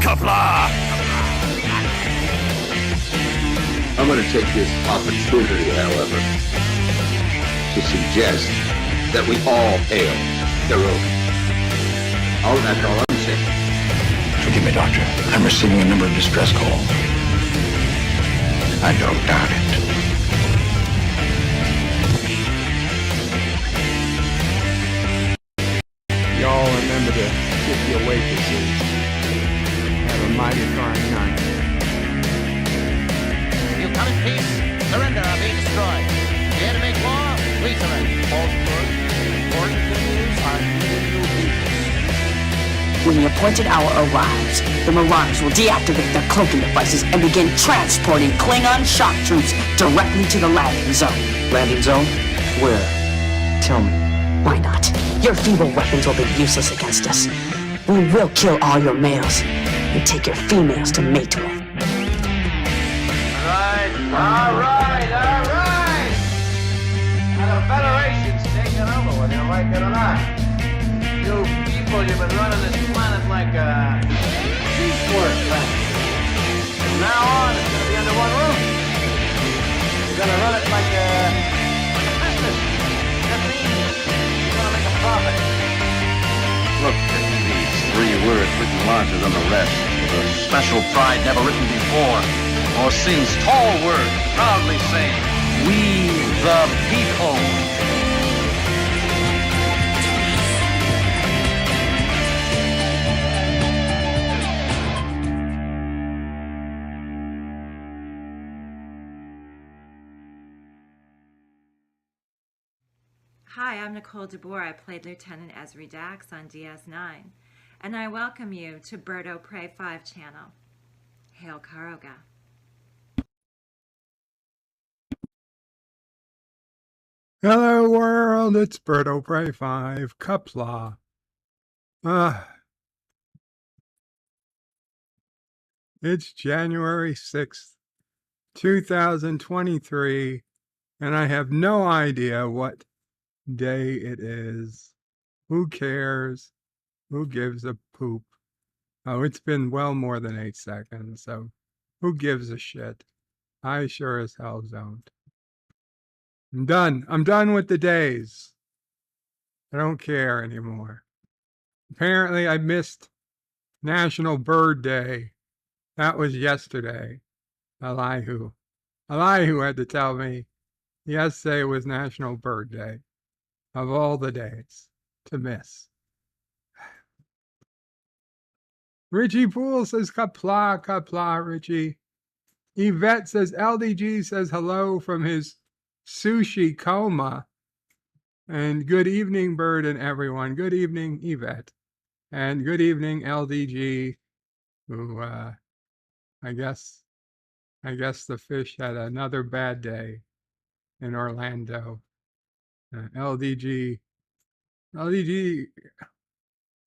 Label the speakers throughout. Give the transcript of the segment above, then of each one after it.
Speaker 1: Kapla!
Speaker 2: I'm going to take this opportunity, however, to suggest that we all hail Hiroki. Oh, that's all I'm saying.
Speaker 1: Forgive me, Doctor. I'm receiving a number of distress calls. I don't doubt it.
Speaker 3: Y'all remember to tip your waitresses. Have a mighty fine night.
Speaker 4: You come in peace, surrender or be destroyed. Here to make war, please surrender. Important things are giving you peace.
Speaker 5: When the appointed hour arrives, the Marauders will deactivate their cloaking devices and begin transporting Klingon shock troops directly to the landing zone.
Speaker 6: Landing zone? Where? Tell me.
Speaker 5: Why not? Your feeble weapons will be useless against us. We will kill all your males and take your females to mate with.
Speaker 4: All right. Now the Federation's taking over, whether you like it or not. You people, you've been running this planet like a piecework factory. From now on, it's going to be under one roof. You're going to run it like a business. That means you're going to make a profit.
Speaker 7: Look at these 3 words written larger than the rest, with a special pride never written before or since. Tall words proudly saying, "We the people."
Speaker 8: Hi, I'm Nicole DeBoer. I played Lieutenant Ezri Dax on DS9, and I welcome you to Birdo Prey 5 channel. Hail Karoga.
Speaker 3: Hello world, it's Birdo Prey 5, Kapla. It's January 6th, 2023, and I have no idea what day it is. Who cares? Who gives a poop? Oh, it's been well more than 8 seconds, so who gives a shit? I sure as hell don't. I'm done. I'm done with the days. I don't care anymore. Apparently, I missed National Bird Day. That was yesterday. Elihu had to tell me yesterday was National Bird Day. Of all the days to miss. Richie Poole says kapla, Richie. Yvette says LDG says hello from his sushi coma. And good evening, Bird and everyone. Good evening, Yvette. And good evening, LDG, who I guess the fish had another bad day in Orlando. LDG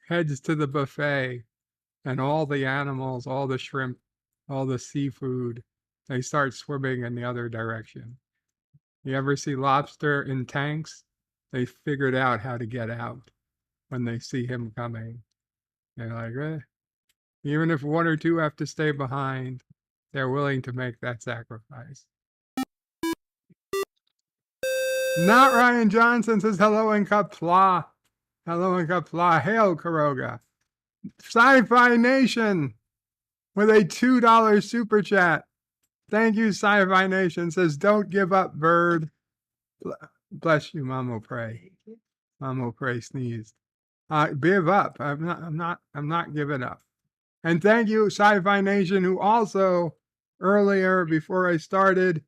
Speaker 3: heads to the buffet, and all the animals, all the shrimp, all the seafood, they start swimming in the other direction. You ever see lobster in tanks? They figured out how to get out when they see him coming. They're like, even if 1 or 2 have to stay behind, they're willing to make that sacrifice. Not Ryan Johnson says hello in Kapla. Hello in Kapla. Hail Karoga. Sci-Fi Nation with a $2 super chat. Thank you, Sci-Fi Nation. Says don't give up, Bird. Bless you, Mamo Pray. Mamo Pray sneezed. Give up. I'm not giving up. And thank you, Sci-Fi Nation, who also earlier before I started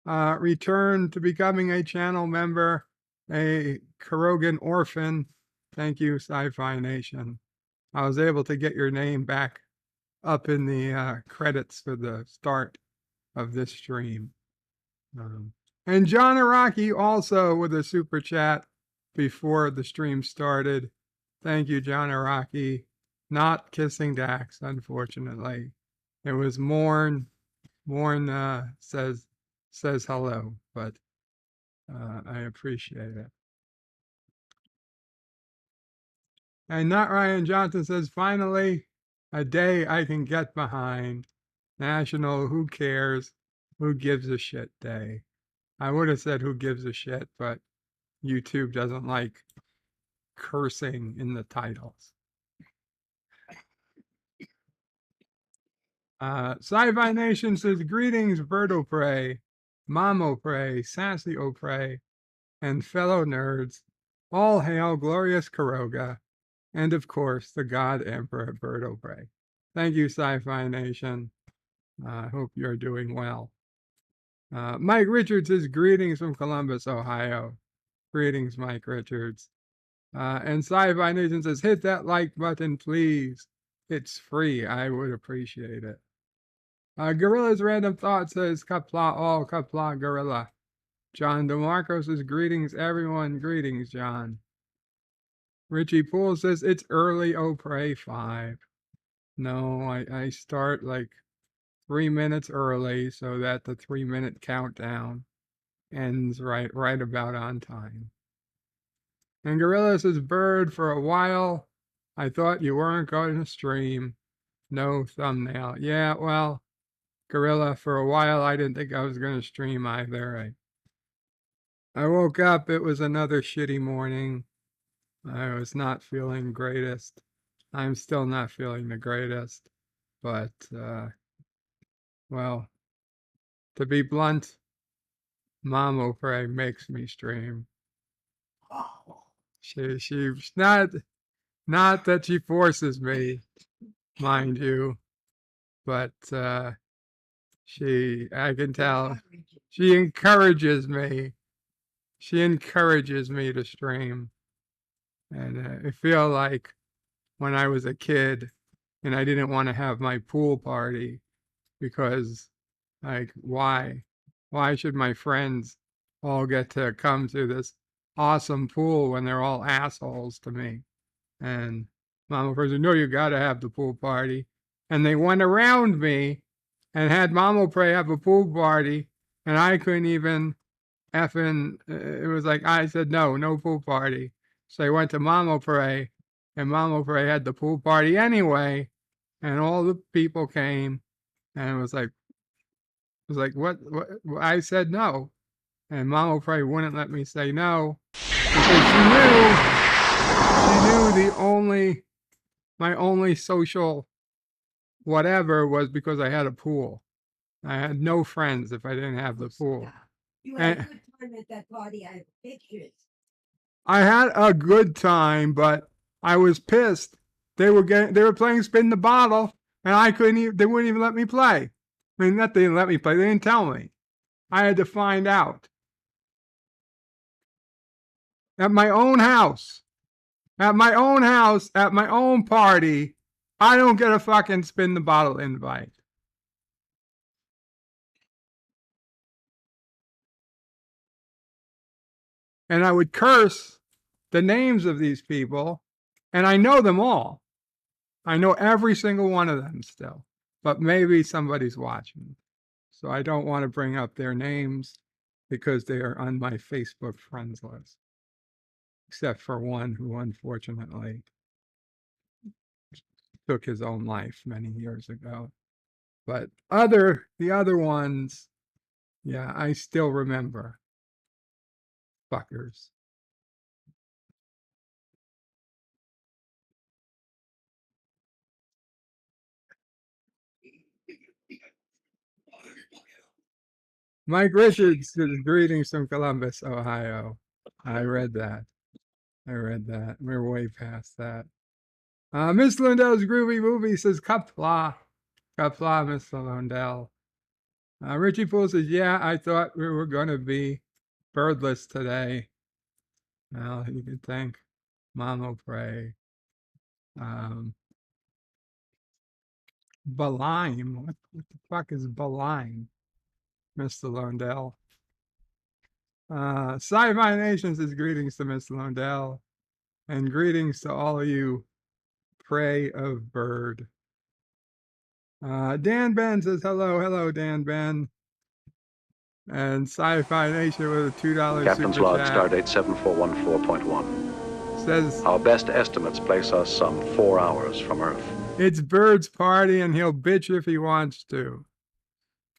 Speaker 3: returned to becoming a channel member, a Karogan orphan. Thank you, Sci-Fi Nation. I was able to get your name back up in the credits for the start of this stream. And John Araki also with a super chat before the stream started. Thank you, John Araki. Not kissing Dax, unfortunately. It was Morn. Morn says hello, but I appreciate it. And Not Ryan Johnson says, finally, A day I can get behind. National Who Cares, Who Gives a Shit Day. I would have said who gives a shit, but YouTube doesn't like cursing in the titles. Sci-Fi Nation says, greetings, Birdo Prey, Mamo Prey, Sassy O Prey, and fellow nerds. All hail glorious Kuroga, and of course, the God Emperor Birdo Prey. Thank you, Sci-Fi Nation. I hope you're doing well. Mike Richards says, greetings from Columbus, Ohio. Greetings, Mike Richards. And Sci-Fi Nation says, hit that like button, please. It's free. I would appreciate it. Gorilla's Random Thought says, Kapla all, Kapla Gorilla. John DeMarco says, greetings, everyone. Greetings, John. Richie Poole says, it's early, oh, pray 5. No, I start like 3 minutes early so that the 3-minute countdown ends right about on time. And Gorilla says, Bird, for a while, I thought you weren't going to stream. No thumbnail. Yeah, well, Gorilla, for a while, I didn't think I was going to stream either. I woke up, it was another shitty morning. I was not feeling greatest. I'm still not feeling the greatest. But, well, to be blunt, Mamo Pray makes me stream. She's not that she forces me, mind you, but I can tell she encourages me. She encourages me to stream. And I feel like when I was a kid and I didn't want to have my pool party because, like, why should my friends all get to come to this awesome pool when they're all assholes to me? And Mama Pray, no, you got to have the pool party. And they went around me and had Mama Pray have a pool party, and I couldn't even effing, it was like, I said, no pool party. So I went to Mama Pray, and Mama Pray had the pool party anyway, and all the people came, and it was like, what? I said no. And Mama Pray wouldn't let me say no, because she knew my only social whatever was because I had a pool. I had no friends if I didn't have the pool.
Speaker 9: You had a good time at that party. I have pictures.
Speaker 3: I had a good time, but I was pissed. They were playing Spin the Bottle, and they wouldn't even let me play. I mean, not they didn't let me play, they didn't tell me. I had to find out. At my own house, at my own party, I don't get a fucking Spin the Bottle invite. And I would curse the names of these people, and I know them all. I know every single one of them still, but maybe somebody's watching. So I don't want to bring up their names because they are on my Facebook friends list, except for one who unfortunately took his own life many years ago. But the other ones, yeah, I still remember. Fuckers. Mike Richards says, greetings from Columbus, Ohio. I read that. We're way past that. Miss Lundell's Groovy Movie says, Kapla, Mr. Lundell. Richie Poole says, yeah, I thought we were going to be birdless today. Well, you can thank Mama Pray. Belime. What the fuck is Belime, Mr. Lundell? Sci-Fi Nation says, greetings to Mr. Lundell. And greetings to all of you prey of bird. Dan Ben says, hello, Dan Ben. And Sci-Fi Nation with a $2
Speaker 10: Captain's
Speaker 3: super
Speaker 10: log,
Speaker 3: chat.
Speaker 10: stardate 7414.1.
Speaker 3: Says,
Speaker 10: our best estimates place us some 4 hours from Earth.
Speaker 3: It's Bird's party and he'll bitch if he wants to.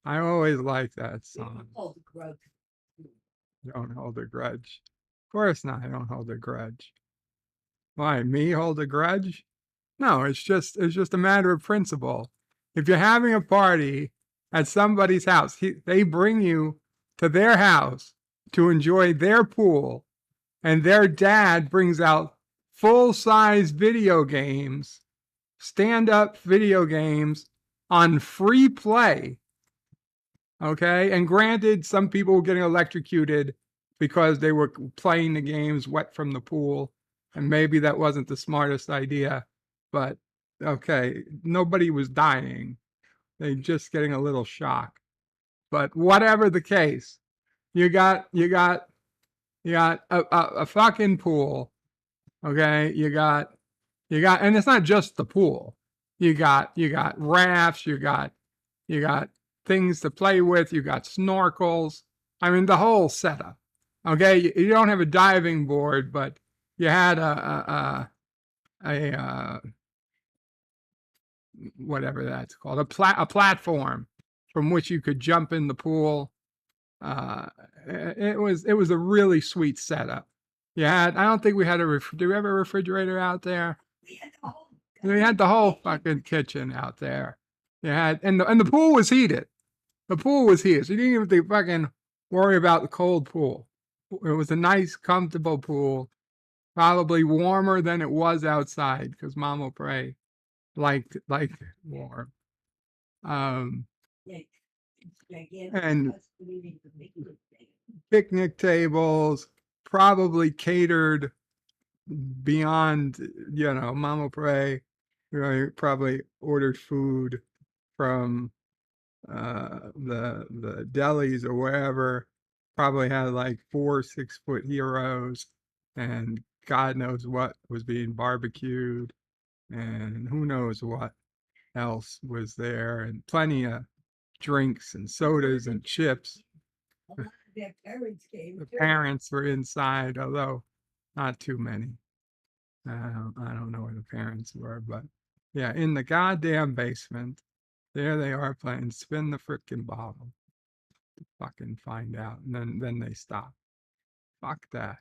Speaker 3: I always like that song. Don't hold a grudge. Of course not. I don't hold a grudge. Why, me hold a grudge? No, it's just a matter of principle. If you're having a party at somebody's house, they bring you to their house to enjoy their pool, and their dad brings out full-size video games, stand-up video games on free play. Okay, and granted, some people were getting electrocuted because they were playing the games wet from the pool, and maybe that wasn't the smartest idea, but okay, nobody was dying. They just getting a little shock. But whatever the case, you got a fucking pool. Okay, you got, and it's not just the pool. You got rafts. You got things to play with. You got snorkels. I mean, the whole setup. Okay, you don't have a diving board, but you had a whatever that's called, a platform from which you could jump in the pool. It was a really sweet setup. I don't think we had do we have a refrigerator out there? We had the whole fucking kitchen out there. And the pool was heated. The pool was heated, so you didn't even have to fucking worry about the cold pool. It was a nice, comfortable pool, probably warmer than it was outside because Mama Pray liked warm. And picnic tables, probably catered beyond, Mama Pray. Probably ordered food from the delis or wherever. Probably had like 4 6-foot heroes, and God knows what was being barbecued, and who knows what else was there, and plenty of drinks and sodas and chips.
Speaker 9: Their parents came.
Speaker 3: The parents were inside, although not too many. I don't know where the parents were, but yeah, in the goddamn basement, there they are playing spin the frickin' bottle. Fucking find out, and then they stop. Fuck that.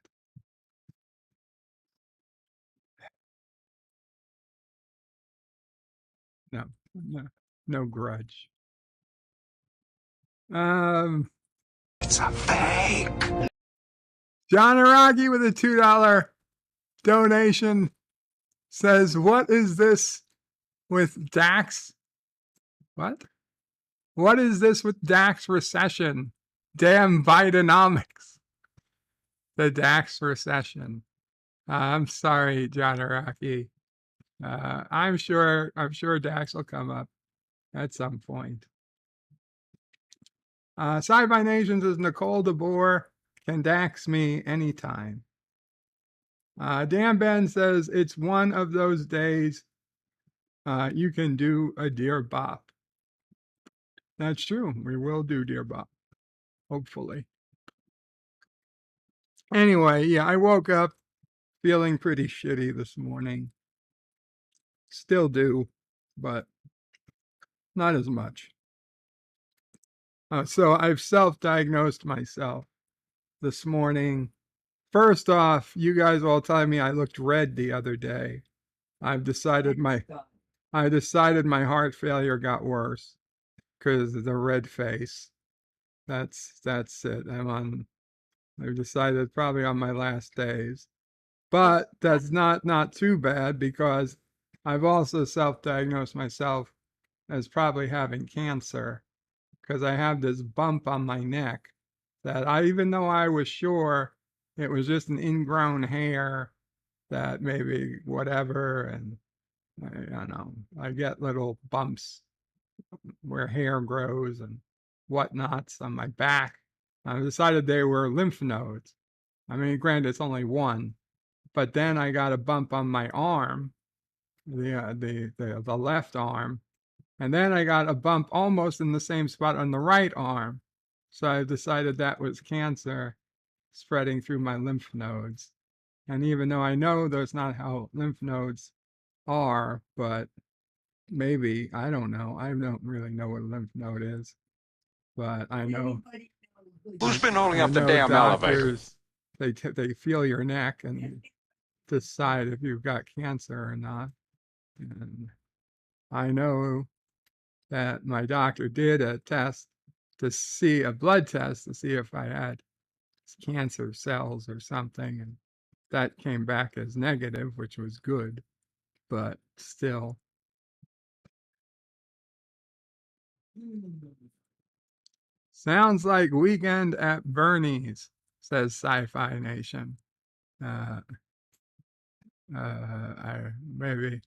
Speaker 3: No grudge.
Speaker 1: It's a fake.
Speaker 3: John Araki with a $2 donation says, "What is this with Dax? What? What is this with Dax recession? Damn Bidenomics." The Dax recession. I'm sorry, John Araki. I'm sure Dax will come up at some point. Sci-Fi Nation says, Nicole DeBoer can Dax me anytime. Dan Ben says, it's one of those days you can do a Dear Bop. That's true. We will do Dear Bop, hopefully. Anyway, yeah, I woke up feeling pretty shitty this morning. Still do, but not as much. So I've self-diagnosed myself this morning. First off, you guys all telling me I looked red the other day. I've decided my heart failure got worse because of the red face. That's it. I've decided probably on my last days. But that's not too bad because I've also self-diagnosed myself as probably having cancer because I have this bump on my neck that even though I was sure it was just an ingrown hair that maybe whatever, and I get little bumps where hair grows and whatnots on my back. I decided they were lymph nodes. I mean, granted, it's only one, but then I got a bump on my arm, the left arm, and then I got a bump almost in the same spot on the right arm. So I decided that was cancer spreading through my lymph nodes. And even though I know that's not how lymph nodes are, but maybe, I don't know. I don't really know what a lymph node is, but I know
Speaker 9: Anybody know
Speaker 1: Who's
Speaker 9: who-
Speaker 1: been holding
Speaker 3: I
Speaker 1: up the
Speaker 3: know
Speaker 1: damn elevator?
Speaker 3: doctors, they feel your neck and decide if you've got cancer or not. And I know that my doctor did a test to see a blood test to see if I had cancer cells or something, and that came back as negative, which was good, but still. Sounds like Weekend at Bernie's, says Sci-Fi Nation. Uh, maybe,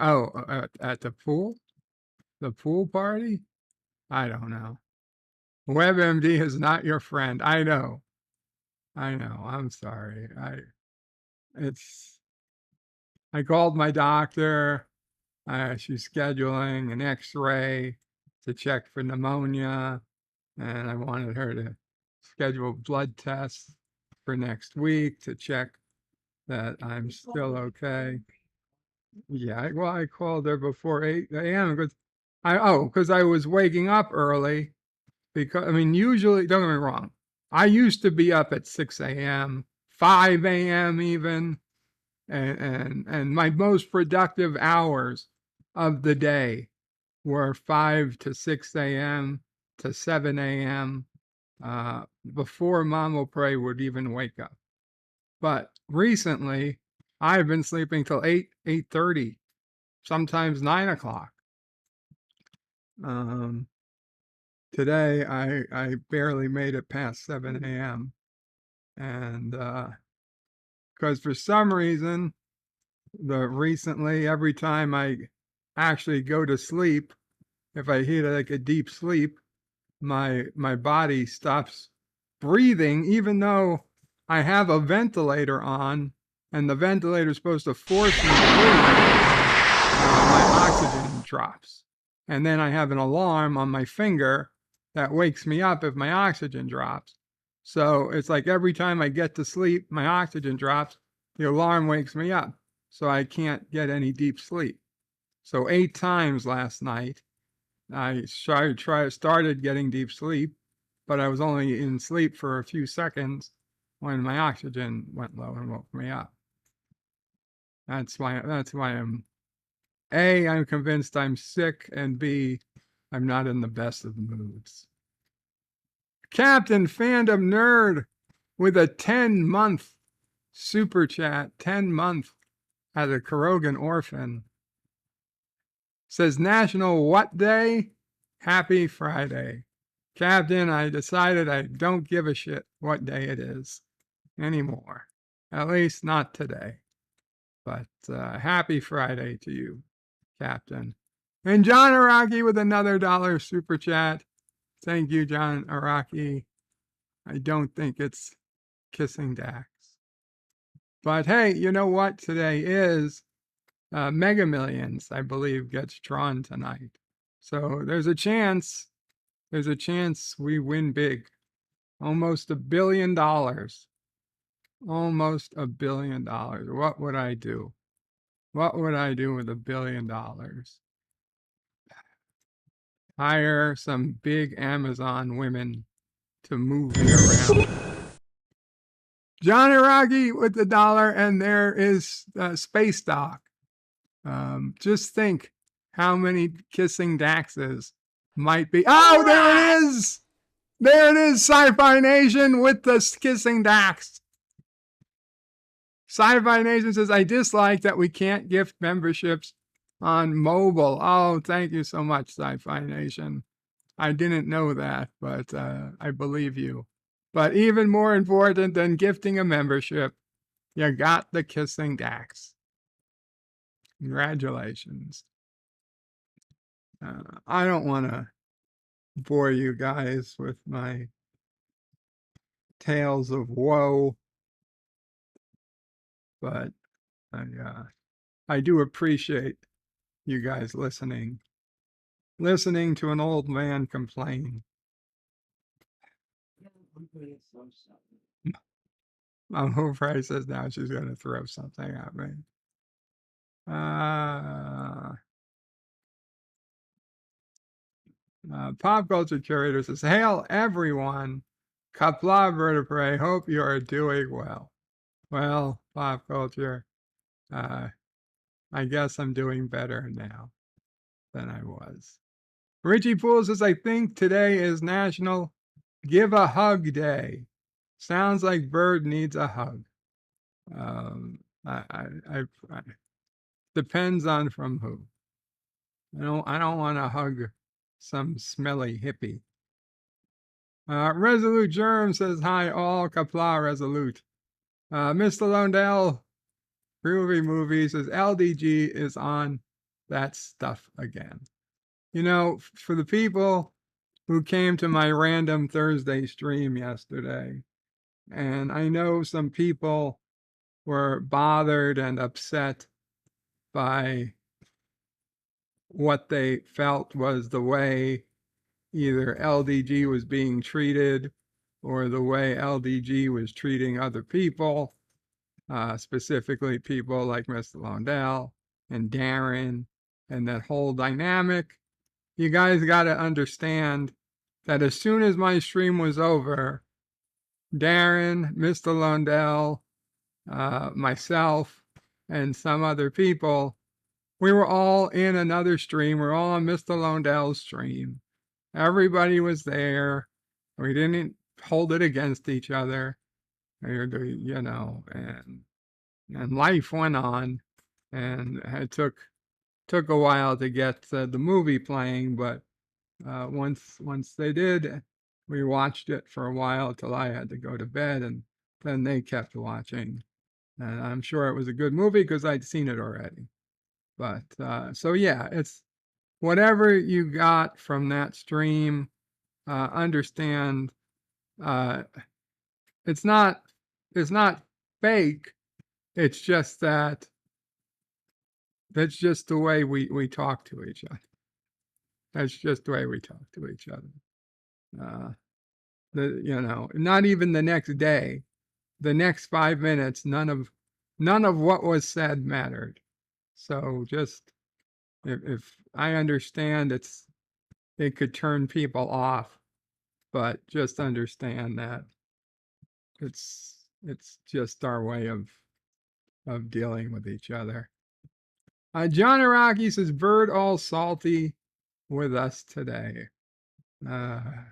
Speaker 3: oh, at the pool? The pool party? I don't know. WebMD is not your friend. I know. I'm sorry. It's, I called my doctor. She's scheduling an X-ray to check for pneumonia, and I wanted her to schedule blood tests for next week to check that I'm still okay. Yeah, well, I called her before 8 a.m. because I was waking up early because, I mean, usually, don't get me wrong, I used to be up at 6 a.m., 5 a.m. even, and my most productive hours of the day were 5 to 6 a.m. to 7 a.m. Before Mama Pray would even wake up. But recently, I've been sleeping till 8:30, sometimes 9 o'clock. Today, I barely made it past 7 a.m. And because for some reason, recently, every time I actually go to sleep, if I hit like a deep sleep, my body stops breathing, even though I have a ventilator on, and the ventilator is supposed to force me to breathe. My oxygen drops, and then I have an alarm on my finger that wakes me up if my oxygen drops. So it's like every time I get to sleep, my oxygen drops, the alarm wakes me up, so I can't get any deep sleep. So 8 times last night, I started getting deep sleep, but I was only in sleep for a few seconds when my oxygen went low and woke me up. That's why I'm convinced I'm sick, and B, I'm not in the best of moods. Captain Fandom Nerd with a 10-month super chat, 10-month as a Karogan orphan. Says National What Day? Happy Friday. Captain, I decided I don't give a shit what day it is anymore. At least not today. But happy Friday to you, Captain. And John Araki with another $1 super chat. Thank you, John Araki. I don't think it's kissing Dax. But hey, you know what? Today is Mega Millions, I believe, gets drawn tonight. So there's a chance we win big. Almost $1 billion. Almost $1 billion. What would I do? What would I do with $1 billion? Hire some big Amazon women to move me around. John Araki with the $1, and there is Space Doc. Just think how many kissing Daxes might be. Oh, there it is! There it is, Sci-Fi Nation with the kissing Dax. Sci-Fi Nation says, I dislike that we can't gift memberships on mobile. Oh, thank you so much, Sci-Fi Nation. I didn't know that, but I believe you. But even more important than gifting a membership, you got the kissing Dax. Congratulations. I don't want to bore you guys with my tales of woe, but I do appreciate you guys listening to an old man complain. Mom Price says now she's going to throw something at me. Pop culture curator says, "Hail everyone, Kapla vertebrae. Hope you are doing well." Well, pop culture, I guess I'm doing better now than I was. Richie Poole says, "I think today is National Give a Hug Day. Sounds like Bird needs a hug." I depends on from who. I don't want to hug some smelly hippie. Resolute Germ says, "Hi all, Kapla Resolute." Mr. Londell, Groovy Movie says, "LDG is on that stuff again." For the people who came to my random Thursday stream yesterday, and I know some people were bothered and upset by what they felt was the way either LDG was being treated or the way LDG was treating other people, specifically people like Mr. Londell and Darren and that whole dynamic. You guys got to understand that as soon as my stream was over, Darren, Mr. Londell, myself, and some other people, we were all in another stream. We're all on Mr. Londell's stream. Everybody was there. We didn't hold it against each other, and life went on, and it took a while to get the movie playing, but once they did, we watched it for a while till I had to go to bed, and then they kept watching. And I'm sure it was a good movie because I'd seen it already. But so yeah, it's whatever you got from that stream. Understand, it's not fake. It's just that's just the way we talk to each other. That's just the way we talk to each other. Not even the next day, the next 5 minutes, none of what was said mattered. So just if I understand it could turn people off, but just understand that it's just our way of dealing with each other. John Araki says, "Bird all salty with us today." I'm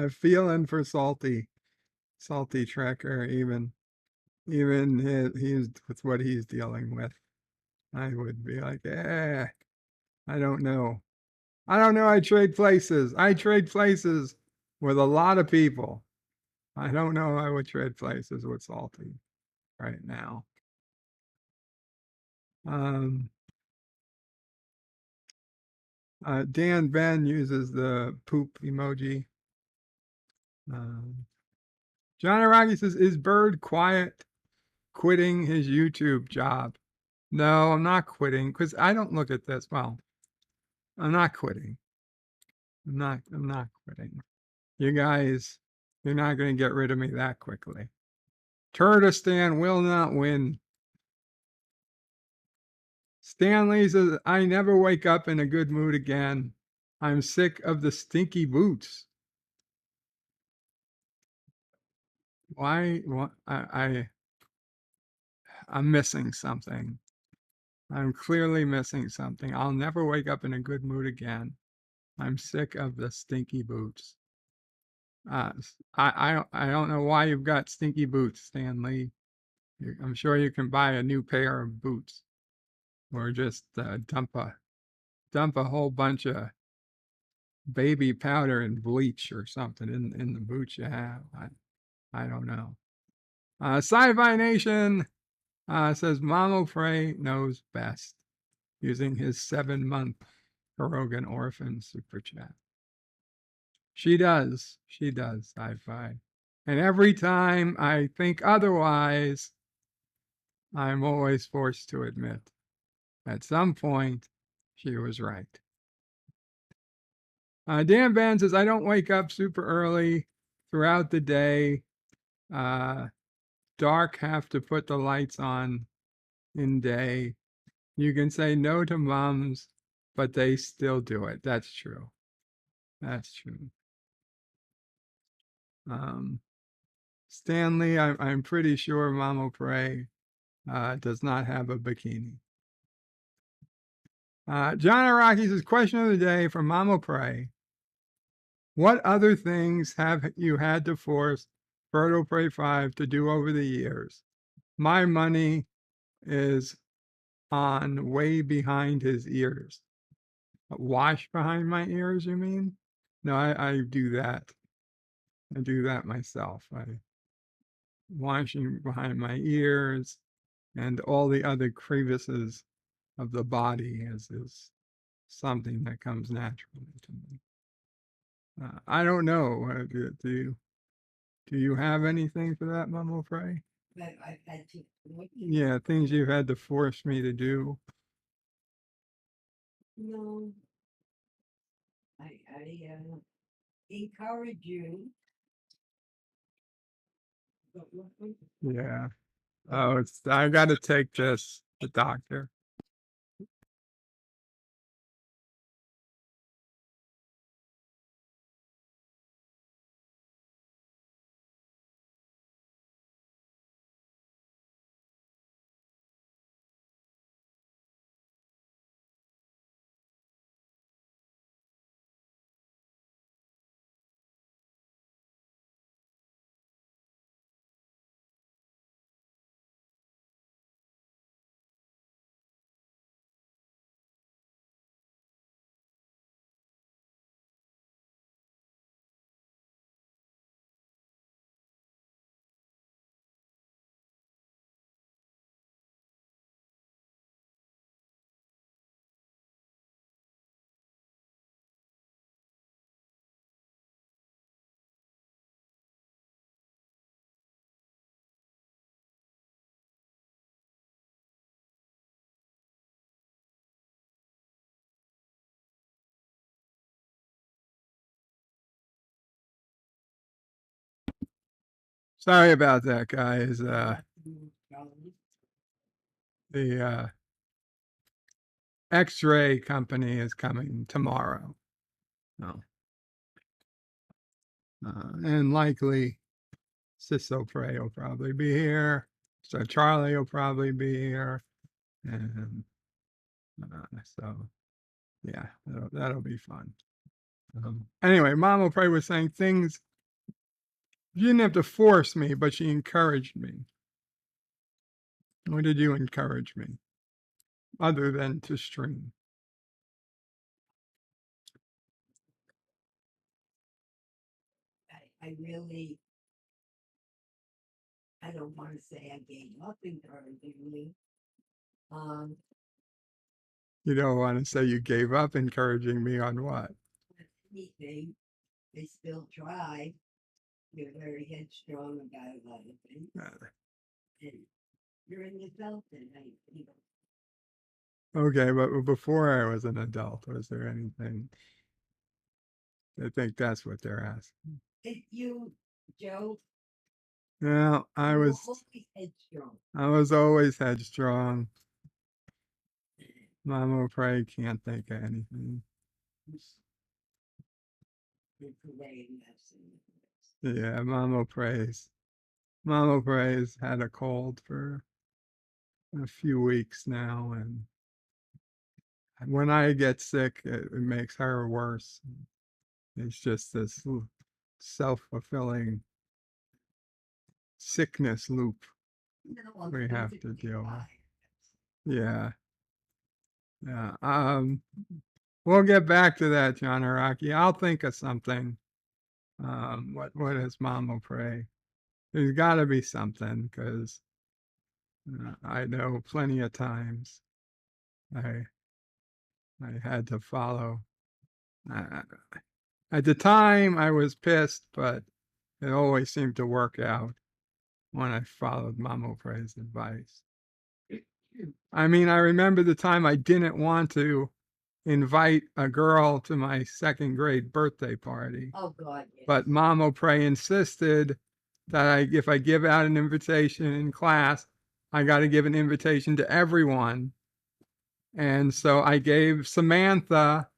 Speaker 3: feeling for salty Trekker, even he's with what he's dealing with. I would be like, I don't know. I trade places. With a lot of people. I don't know. I would trade places with salty right now. Dan Ben uses the poop emoji. John Araki says, "Is Bird quitting his YouTube job?" No, I'm not quitting because I don't look at this. Well, I'm not quitting. I'm not quitting. You guys, you're not going to get rid of me that quickly. Turdistan will not win. Stanley says, "I never wake up in a good mood again. I'm sick of the stinky boots." Why? I'm missing something. I'm clearly missing something. I'll never wake up in a good mood again. I'm sick of the stinky boots. I don't know why you've got stinky boots, Stanley. I'm sure you can buy a new pair of boots, or just dump a whole bunch of baby powder and bleach or something in the boots you have. I don't know. Sci-Fi Nation says Mamo Frey knows best, using his 7-month Hirogan Orphan super chat. She does, Sci-Fi. And every time I think otherwise, I'm always forced to admit, at some point, she was right. Dan Van says, "I don't wake up super early throughout the day. Dark have to put the lights on in day. You can say no to mums but they still do it. That's true. That's true. Stanley, I'm pretty sure Mamo Pray does not have a bikini. John Araki says, question of the day from Mamo Pray. What other things have you had to force Birdo Pray 5 to do over the years? My money is on way behind his ears. Wash behind my ears, you mean? No, I do that. I do that myself. I washing behind my ears and all the other crevices of the body is something that comes naturally to me. I don't know. Do you have anything for that, Mumble Pray?
Speaker 9: But I've had to.
Speaker 3: Yeah, things you've had to force me to do.
Speaker 9: No. I encourage you.
Speaker 3: Yeah. Oh, I got to take this. The doctor. Sorry about that, guys. The X-ray company is coming tomorrow. No. And likely Ciso Prey will probably be here. So Charlie will probably be here. And so, yeah, that'll be fun. Anyway, Mom will probably was saying things. She didn't have to force me, but she encouraged me. What did you encourage me? Other than to stream.
Speaker 9: I don't want to say I gave up encouraging you.
Speaker 3: You don't want to say you gave up encouraging me on what?
Speaker 9: Anything. They still try. You're very headstrong about a lot of things. And you're an adult and
Speaker 3: Okay, but before I was an adult, was there anything? I think that's what they're asking.
Speaker 9: You, Joe.
Speaker 3: Well, I was
Speaker 9: always headstrong.
Speaker 3: I was always headstrong. Mama probably can't think of anything. Yeah, Mama prays. Mama prays had a cold for a few weeks now, and when I get sick, it makes her worse. It's just this self-fulfilling sickness loop we have to deal with. Yeah. Yeah. We'll get back to that, John Araki. I'll think of something. What does Mama pray? There's got to be something, because I know plenty of times I had to follow. At the time, I was pissed, but it always seemed to work out when I followed Mama Pray's advice. I mean, I remember the time I didn't want to invite a girl to my second grade birthday party.
Speaker 9: Oh, God. Yes.
Speaker 3: But Mama Pray insisted that if I give out an invitation in class, I got to give an invitation to everyone. And so I gave Samantha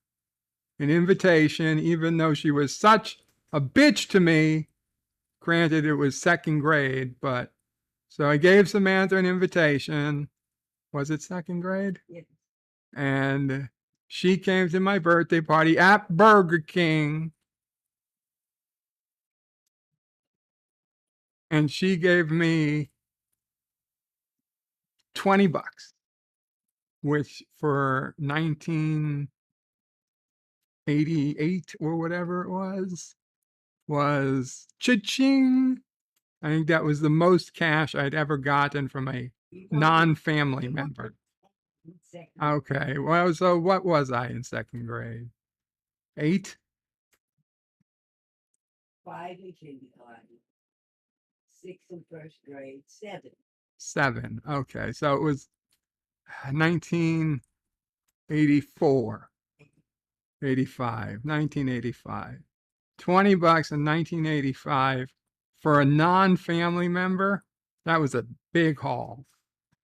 Speaker 3: an invitation, even though she was such a bitch to me. Granted, it was second grade, but so I gave Samantha an invitation. Was it second grade?
Speaker 9: Yes.
Speaker 3: And she came to my birthday party at Burger King. And she gave me $20, which for 1988 or whatever it was cha-ching. I think that was the most cash I'd ever gotten from a non-family member. Okay, well, so what was I in second grade? 8?
Speaker 9: 5 in kindergarten, 6 in first grade, 7.
Speaker 3: 7. Okay, so it was 1984, 85, 1985. $20 in 1985 for a non-family member. That was a big haul.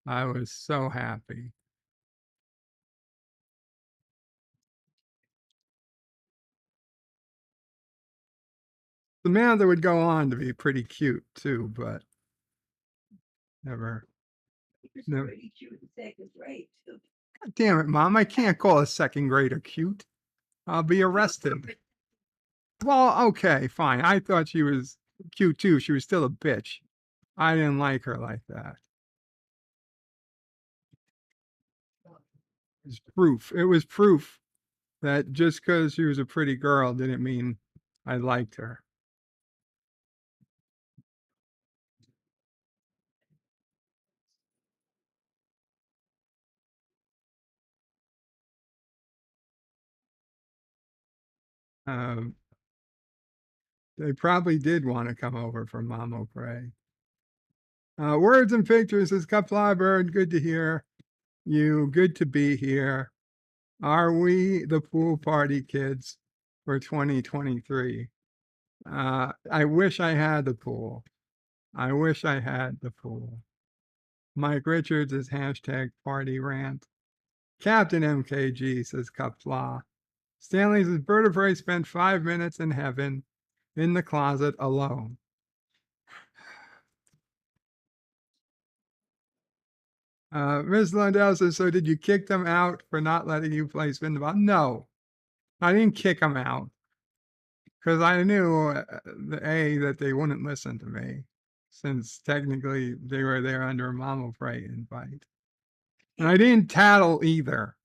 Speaker 3: I was so happy. Samantha would go on to be pretty cute too, but never.
Speaker 9: It's
Speaker 3: No.
Speaker 9: pretty cute in second grade, too.
Speaker 3: God damn it, Mom! I can't call a second grader cute. I'll be arrested. Well, okay, fine. I thought she was cute too. She was still a bitch. I didn't like her like that. It was proof. It was proof that just because she was a pretty girl didn't mean I liked her. Um, they probably did want to come over for Mama Pray. Words and pictures says Kapla Bird. Good to hear you. Good to be here. Are we the pool party kids for 2023? I wish I had the pool. I wish I had the pool. Mike Richards is hashtag party rant. Captain MKG says Kapla. Stanley says Bird of Prey spent 5 minutes in heaven in the closet alone. Ms. Lundell says, so did you kick them out for not letting you play spin the ball? No, I didn't kick them out because I knew that they wouldn't listen to me since technically they were there under a Mama Pray invite. And I didn't tattle either.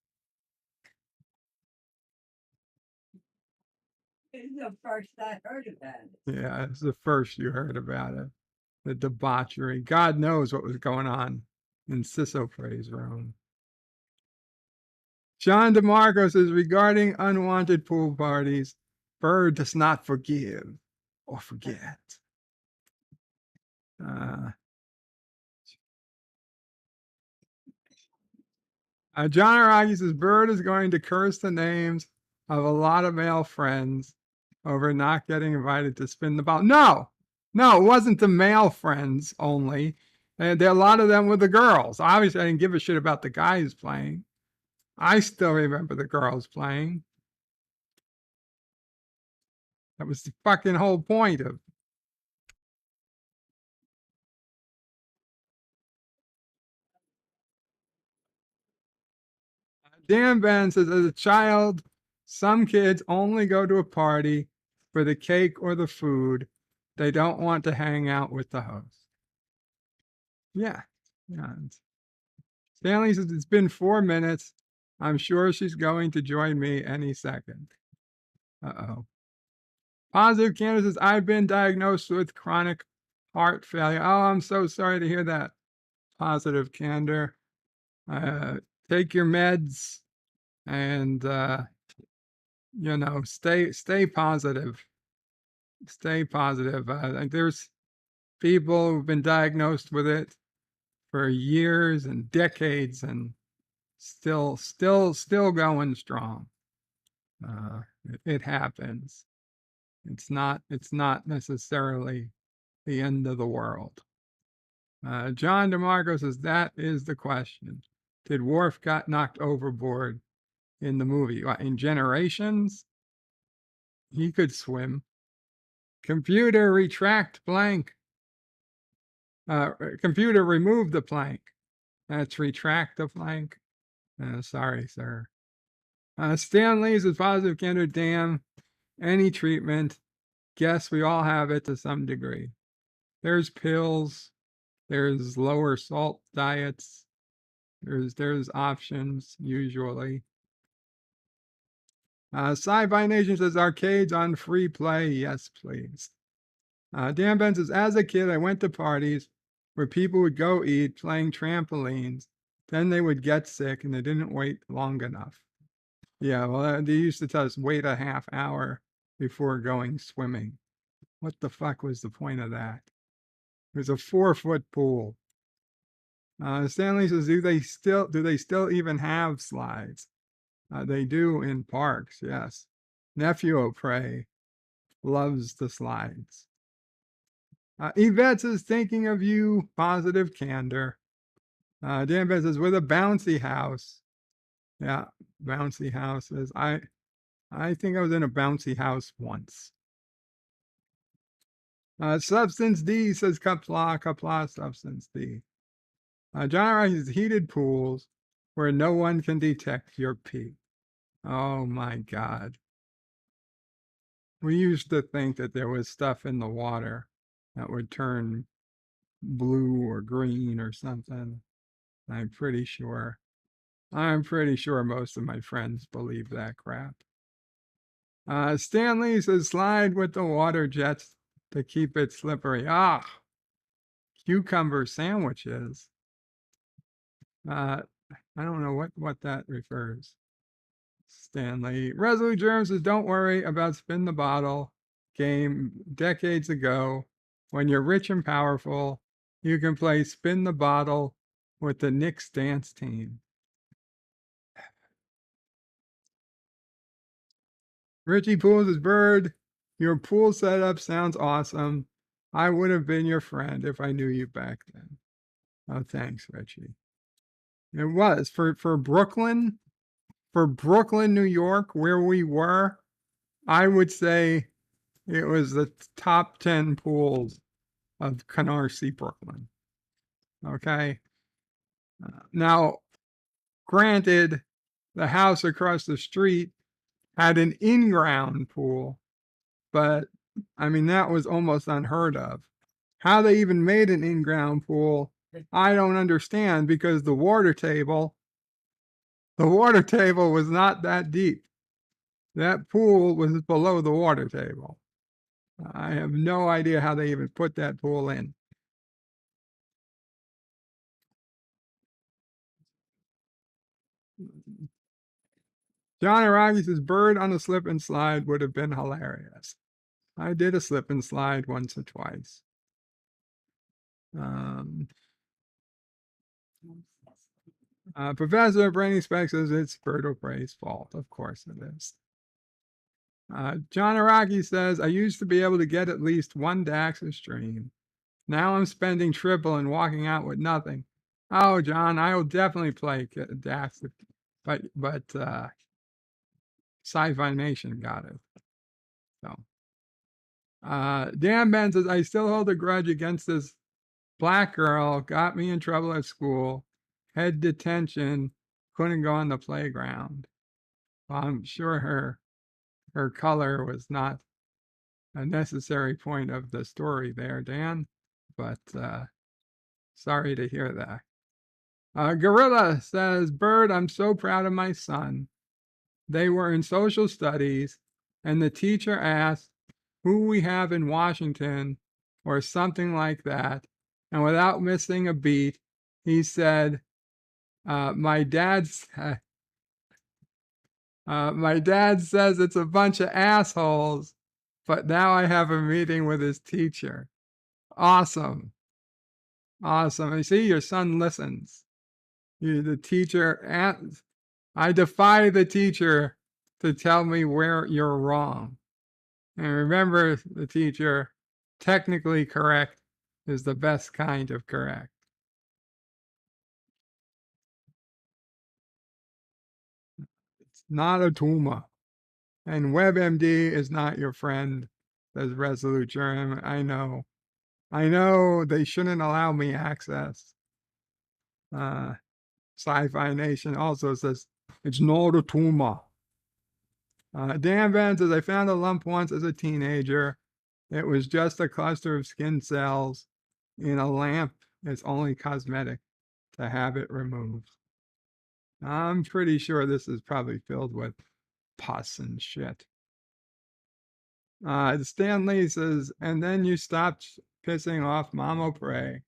Speaker 9: It's the first I heard about it.
Speaker 3: Yeah, it's the first you heard about it. The debauchery. God knows what was going on in Sisso Pray's room. John DeMarco says, regarding unwanted pool parties, Bird does not forgive or forget. John Aragi says, Bird is going to curse the names of a lot of male friends over not getting invited to spin the ball. No, it wasn't the male friends only. And a lot of them were the girls. Obviously, I didn't give a shit about the guys playing. I still remember the girls playing. That was the fucking whole point of. Dan Ben says, as a child, some kids only go to a party for the cake or the food. They don't want to hang out with the host. Yeah. Stanley says, it's been 4 minutes. I'm sure she's going to join me any second. Uh-oh. Positive Candace says, I've been diagnosed with chronic heart failure. Oh, I'm so sorry to hear that. Positive Candor. Take your meds and stay positive. Stay positive. There's people who've been diagnosed with it for years and decades and still going strong. It happens. It's not necessarily the end of the world. John DeMarco says, that is the question. did Worf got knocked overboard in the movie? In Generations, he could swim. Computer retract blank. Computer remove the plank. That's retract the plank. Sorry, sir. Stanley's is positive candidate. Damn, any treatment. Guess we all have it to some degree. There's pills. There's lower salt diets. There's options usually. Sci-Fi Nation says arcades on free play. Yes, please. Dan Ben says, as a kid, I went to parties where people would go eat playing trampolines. Then they would get sick and they didn't wait long enough. Yeah, well, they used to tell us wait a half hour before going swimming. What the fuck was the point of that? It was a 4-foot pool. Stanley says, do they still even have slides? They do in parks, yes. Nephew O'Prey loves the slides. Yvette says, thinking of you, positive candor. Dan Ben says, with a bouncy house. Yeah, bouncy houses. I think I was in a bouncy house once. Substance D says Kapla, Substance D. John writes heated pools where no one can detect your pee. Oh my God. We used to think that there was stuff in the water that would turn blue or green or something. I'm pretty sure most of my friends believe that crap. Stanley says slide with the water jets to keep it slippery. Cucumber sandwiches. I don't know what that refers. Stanley. Resolute Germ says, don't worry about spin the bottle game decades ago. When you're rich and powerful, you can play spin the bottle with the Knicks dance team. Richie Pools is Bird. Your pool setup sounds awesome. I would have been your friend if I knew you back then. Oh, thanks, Richie. It was for Brooklyn, New York, where we were. I would say it was the top 10 pools of Canarsie, Brooklyn. Okay. Now, granted, the house across the street had an in-ground pool, but I mean, that was almost unheard of. How they even made an in-ground pool, I don't understand, because the water table was not that deep. That pool was below the water table. I have no idea how they even put that pool in. John Aragi says, bird on a slip and slide would have been hilarious. I did a slip and slide once or twice. Professor Brainy Speck says it's Bird O'Prey's fault. Of course it is. John Araki says, I used to be able to get at least one Dax a stream. Now I'm spending triple and walking out with nothing. Oh, John, I will definitely play Dax, but Sci-Fi Nation got it. So, Dan Ben says, I still hold a grudge against this black girl, got me in trouble at school, had detention, couldn't go on the playground. Well, I'm sure her color was not a necessary point of the story there, Dan, but sorry to hear that. Gorilla says, Bird, I'm so proud of my son. They were in social studies, and the teacher asked who we have in Washington or something like that. And without missing a beat, he said, my dad says it's a bunch of assholes, but now I have a meeting with his teacher. Awesome. Awesome. You see, your son listens. The teacher, I defy the teacher to tell me where you're wrong. And remember, the teacher, technically correct is the best kind of correct. not a tumor. And WebMD is not your friend, says Resolute Germ. I know. I know they shouldn't allow me access. Sci-Fi Nation also says, it's not a tumor. Dan Van says, I found a lump once as a teenager. It was just a cluster of skin cells in a lamp. It's only cosmetic to have it removed. I'm pretty sure this is probably filled with pus and shit. Stan Lee says, and then you stopped pissing off Mamo Prey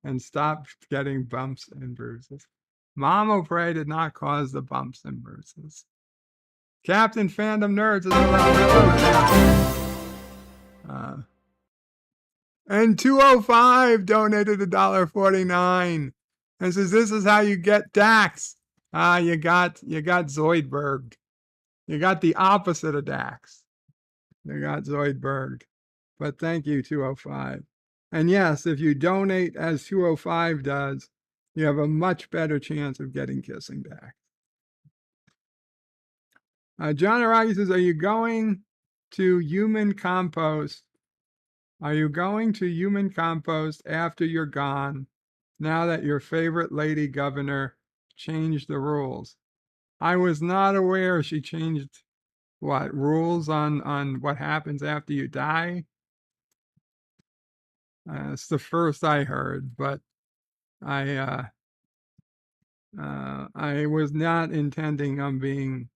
Speaker 3: and stopped getting bumps and bruises. Mamo Prey did not cause the bumps and bruises. Captain Fandom Nerds is hello. And 205 donated $1.49 and says, this is how you get Dax. You got Zoidberg. You got the opposite of Dax. You got Zoidberg. But thank you, 205. And yes, if you donate as 205 does, you have a much better chance of getting Kissing Dax. John Aragi says, are you going to human compost? Are you going to human compost after you're gone, now that your favorite lady governor changed the rules? I was not aware she changed rules on what happens after you die. It's the first I heard, but I was not intending on being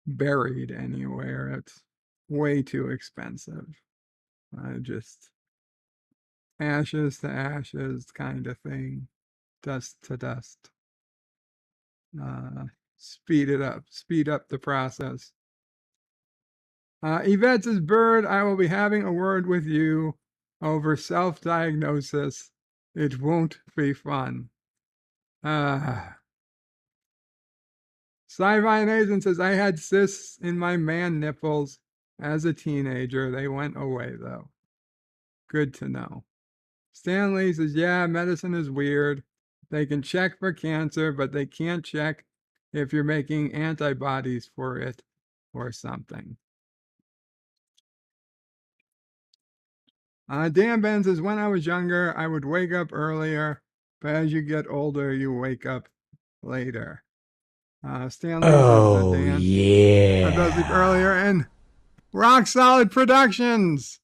Speaker 3: buried anywhere. It's way too expensive. Just ashes to ashes kind of thing, dust to dust. Speed up the process. Yvette says, Bird, I will be having a word with you over self-diagnosis. It won't be fun. Sci-Fi Nation says, I had cysts in my man nipples as a teenager. They went away, though. Good to know. Stanley says, yeah, medicine is weird. They can check for cancer, but they can't check if you're making antibodies for it or something. Dan Ben says, when I was younger, I would wake up earlier, but as you get older, you wake up later. Stanley says, Dan, I does sleep earlier, and Rock Solid Productions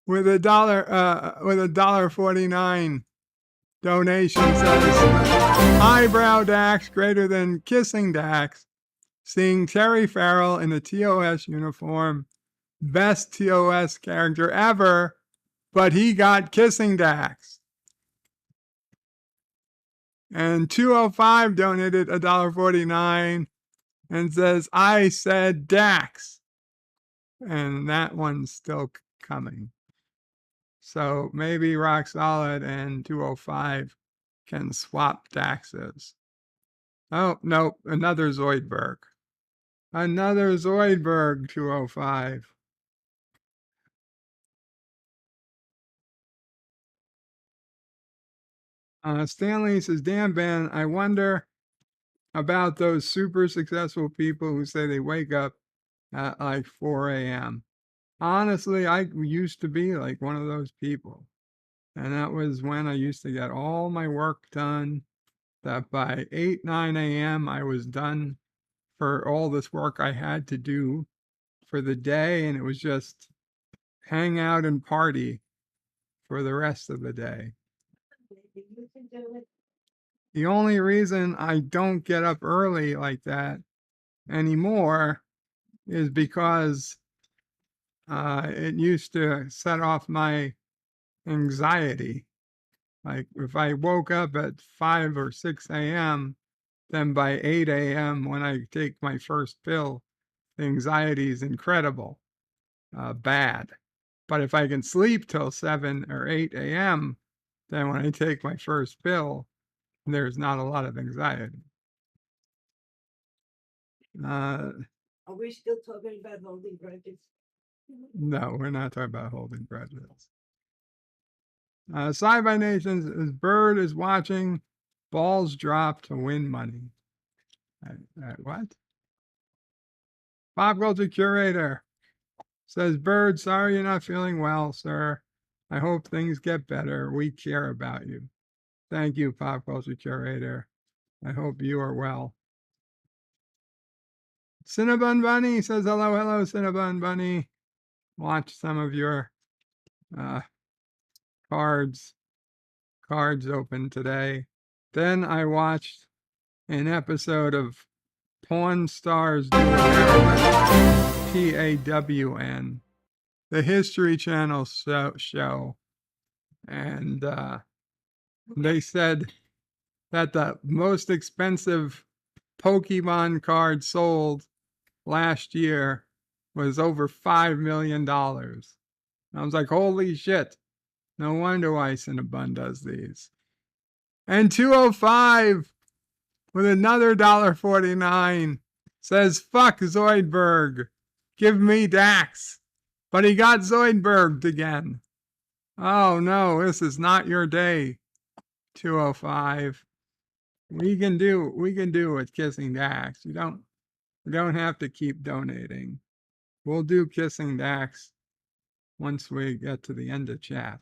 Speaker 3: with $1.49 donation says, eyebrow Dax greater than kissing Dax. Seeing Terry Farrell in a TOS uniform, best TOS character ever, but he got kissing Dax. And 205 donated $1.49 and says, I said Dax. And that one's still coming. So maybe Rock Solid and 205 can swap Daxes. Oh, no, another Zoidberg. Another Zoidberg, 205. Stanley says, Dan Ben, I wonder about those super successful people who say they wake up at like 4 a.m. Honestly, I used to be like one of those people. And that was when I used to get all my work done, that by 8, 9 a.m. I was done for all this work I had to do for the day. And it was just hang out and party for the rest of the day. The only reason I don't get up early like that anymore is because it used to set off my anxiety. Like if I woke up at 5 or 6 a.m., then by 8 a.m. when I take my first pill, the anxiety is incredible, bad. But if I can sleep till 7 or 8 a.m., then when I take my first pill, there's not a lot of anxiety.
Speaker 9: Are we still talking about holding grudges?
Speaker 3: No, we're not talking about holding grudges. Sci-Fi Nations, Bird is watching balls drop to win money. What? Pop Culture Curator says, Bird, sorry you're not feeling well, sir. I hope things get better. We care about you. Thank you, Pop Culture Curator. I hope you are well. Cinnabon Bunny says, hello, Cinnabon Bunny. Watch some of your cards open today. Then I watched an episode of Pawn Stars Do America, PAWN, the History Channel show. And they said that the most expensive Pokemon card sold last year was over $5 million. I was like, holy shit. No wonder why Cinnabon does these. And 205 with another $1.49 says, fuck Zoidberg. Give me Dax. But he got Zoidberged again. Oh no, this is not your day, 205. We can do with kissing Dax. You don't have to keep donating. We'll do kissing Dax once we get to the end of chat.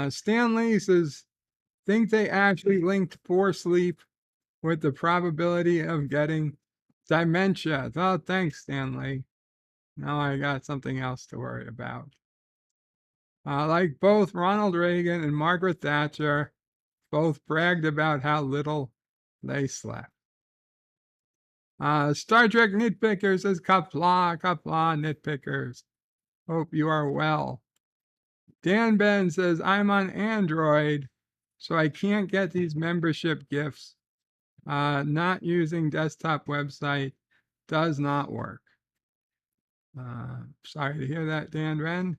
Speaker 3: Stanley says, think they actually linked poor sleep with the probability of getting dementia. Oh, thanks, Stanley. Now I got something else to worry about. Like both Ronald Reagan and Margaret Thatcher, both bragged about how little they slept. Star Trek Nitpicker says, Kapla, Nitpickers. Hope you are well. Dan Ben says, I'm on Android, so I can't get these membership gifts. Not using desktop website does not work. Sorry to hear that, Dan Ben.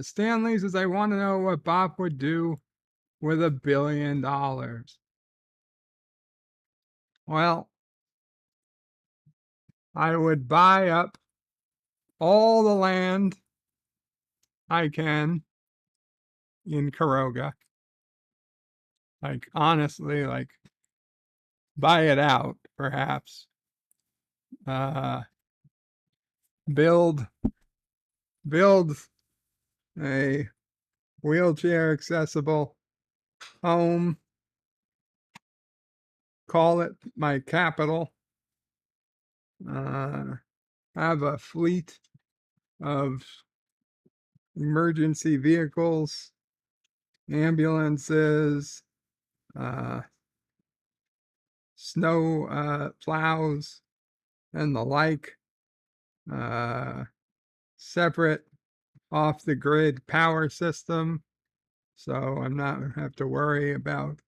Speaker 3: Stanley says, I want to know what Bob would do with $1 billion. Well, I would buy up all the land I can in Karoga. Like, honestly, like, buy it out, perhaps. Build a wheelchair accessible home. Call it my capital. Have a fleet of emergency vehicles, ambulances, snow plows, and the like. Separate off the grid power system, so I'm not have to worry about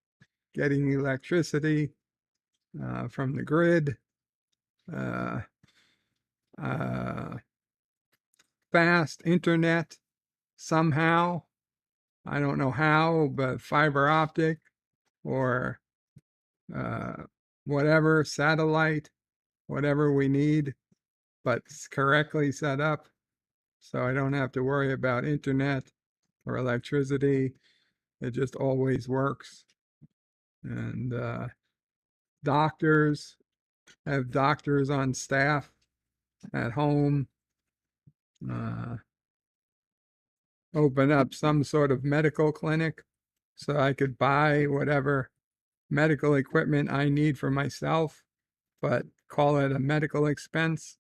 Speaker 3: getting electricity from the grid. Fast internet somehow. I don't know how, but fiber optic or whatever, satellite, whatever we need, but correctly set up. So I don't have to worry about internet or electricity. It just always works. And doctors, have doctors on staff at home. Open up some sort of medical clinic so I could buy whatever medical equipment I need for myself, but call it a medical expense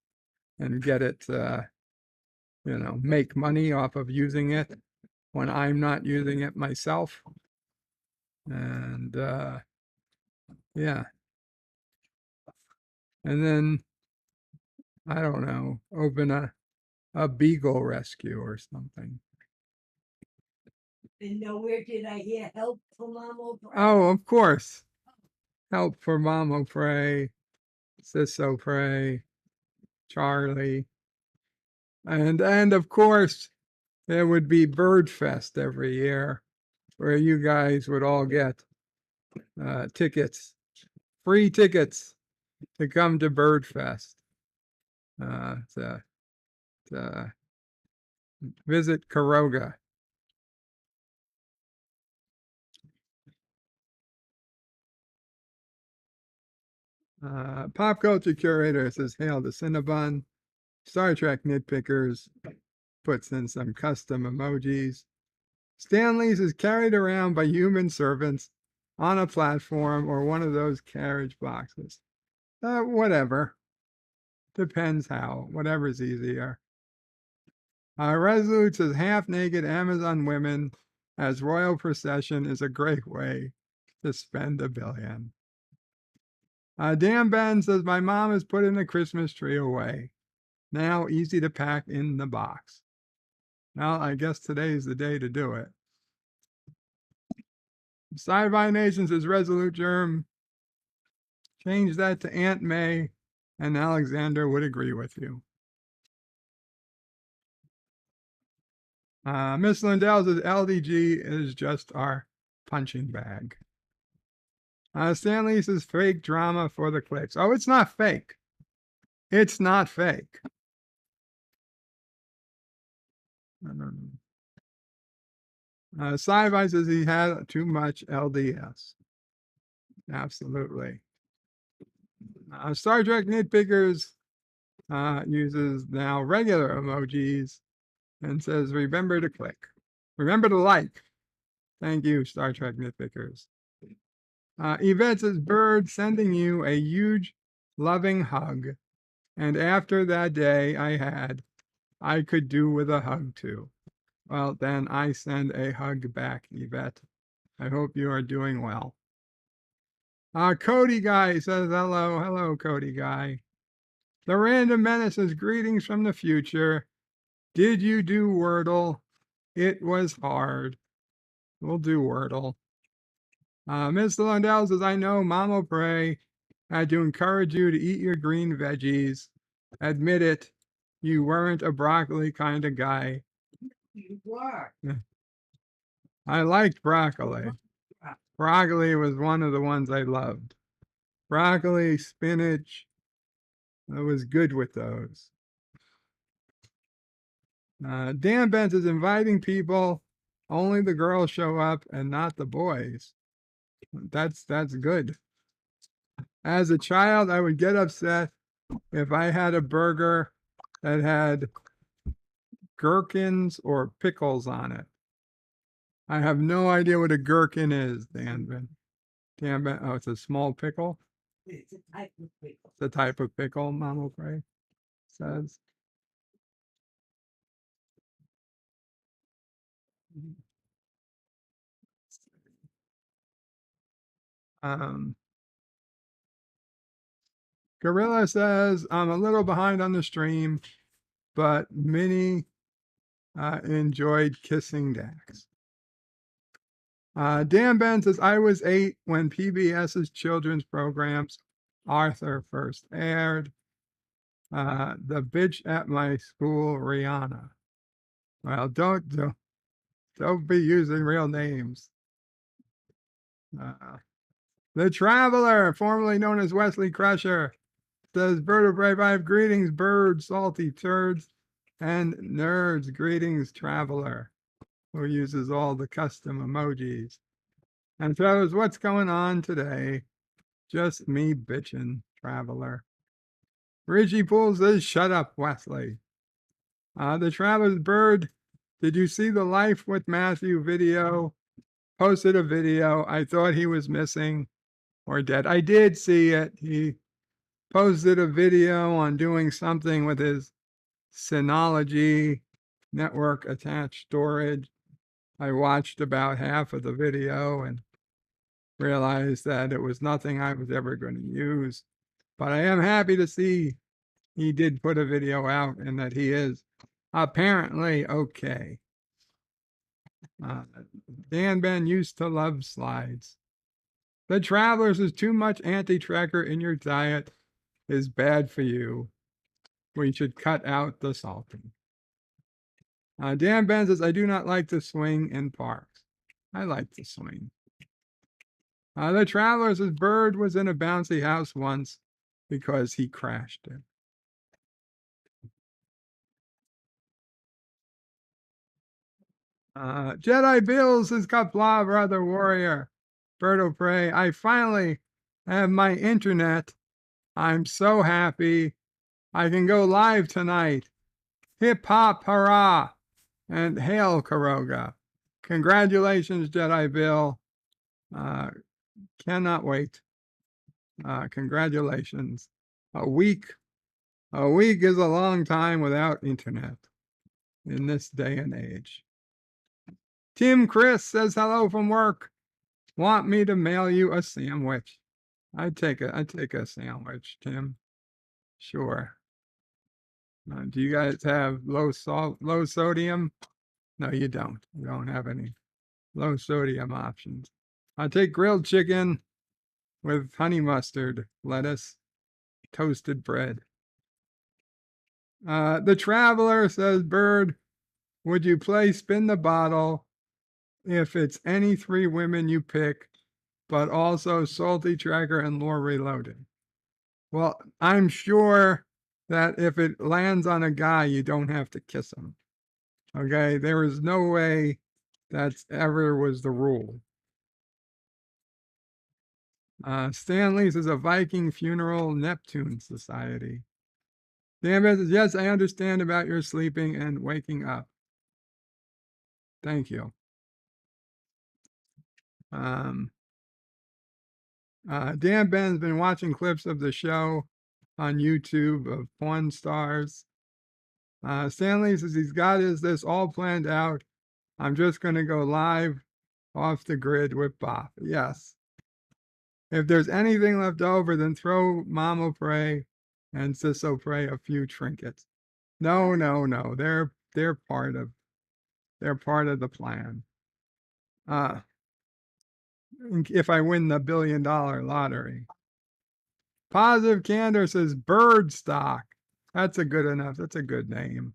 Speaker 3: and get it, make money off of using it when I'm not using it myself. And yeah. And then, I don't know, open a beagle rescue or something.
Speaker 9: And nowhere did I hear help for Mama Bray.
Speaker 3: Oh, of course. Help for Mama Pray, Sisso Pray, Charlie. And of course, there would be Bird Fest every year where you guys would all get tickets, free tickets to come to Bird Fest. To visit Karoga. Pop culture curator says, hail the Cinnabon. Star Trek nitpickers puts in some custom emojis. Stanley's is carried around by human servants on a platform or one of those carriage boxes. Whatever. Depends how. Whatever's easier. Resolute says half-naked Amazon women as royal procession is a great way to spend $1 billion. Dan Ben says, my mom has put in the Christmas tree away. Now easy to pack in the box. Well, I guess today's the day to do it. Sci-Fi Nation says, Resolute Germ. Change that to Aunt May, and Alexander would agree with you. Miss Lindell says, LDG is just our punching bag. Stanley says, fake drama for the clicks. Oh, it's not fake. It's not fake. Sci-Fi says he had too much LDS. Absolutely. Star Trek nitpickers uses now regular emojis and says, remember to click. Remember to like. Thank you, Star Trek nitpickers. Yvette says, Bird sending you a huge loving hug. And after that day I could do with a hug too. Well, then I send a hug back, Yvette. I hope you are doing well. Cody Guy says, hello. Hello, Cody Guy. The Random Menace says, greetings from the future. Did you do Wordle? It was hard. We'll do Wordle. Mr. Lundell says, I know Mama Pray had to encourage you to eat your green veggies. Admit it, you weren't a broccoli kind of guy.
Speaker 9: You were.
Speaker 3: I liked broccoli. Broccoli was one of the ones I loved. Broccoli, spinach, I was good with those. Dan Benz is inviting people. Only the girls show up and not the boys. That's good. As a child, I would get upset if I had a burger that had gherkins or pickles on it. I have no idea what a gherkin is, Dan Ben. Oh, it's a small pickle?
Speaker 9: It's a type of pickle.
Speaker 3: The type of pickle, Mama Pray says. Gorilla says, I'm a little behind on the stream, but Minnie enjoyed kissing Dax. Dan Ben says, I was 8 when PBS's children's programs Arthur first aired. The bitch at my school, Rihanna. Well, don't be using real names. The Traveler, formerly known as Wesley Crusher, says, Bird of Brave, I have greetings, birds, salty turds, and nerds. Greetings, Traveler, who uses all the custom emojis. And fellas, what's going on today? Just me bitching, Traveler. Richie Poole says, shut up, Wesley. The Traveler's Bird, did you see the Life with Matthew video? Posted a video. I thought he was missing or dead. I did see it. He posted a video on doing something with his Synology network attached storage. I watched about half of the video and realized that it was nothing I was ever going to use. But I am happy to see he did put a video out and that he is apparently okay. Dan Ben used to love slides. The Travelers is too much anti-tracker in your diet is bad for you. We should cut out the salting. Dan Ben says, I do not like to swing in parks. I like to swing. The Travelers' bird was in a bouncy house once because he crashed it. Jedi Bills has got blah, brother warrior. Bird of Prey. I finally have my internet I'm so happy I can go live tonight. Hip hop hurrah and hail Karoga. Congratulations, Jedi Bill. Cannot wait. Congratulations. A week is a long time without internet in this day and age. Tim Chris says hello from work. Want me to mail you a sandwich? I'd take a sandwich, Tim. Sure. Do you guys have low sodium? No, you don't. You don't have any low sodium options. I'll take grilled chicken with honey mustard, lettuce, toasted bread. The Traveler says, Bird, would you play Spin the Bottle if it's any three women you pick, but also Salty Tracker and Lore Reloaded? Well, I'm sure that if it lands on a guy, you don't have to kiss him. Okay, there is no way that ever was the rule. Stanley's is a Viking funeral Neptune society. Dan says, yes, I understand about your sleeping and waking up. Thank you. Dan Ben's been watching clips of the show on YouTube of porn stars. Stanley says he's got this all planned out. I'm just going to go live off the grid with Bob. Yes. If there's anything left over, then throw Mama Prey and Sisso Prey a few trinkets. No. They're part of the plan. If I win the $1 billion lottery. Positive Candor says bird stock. That's a good name.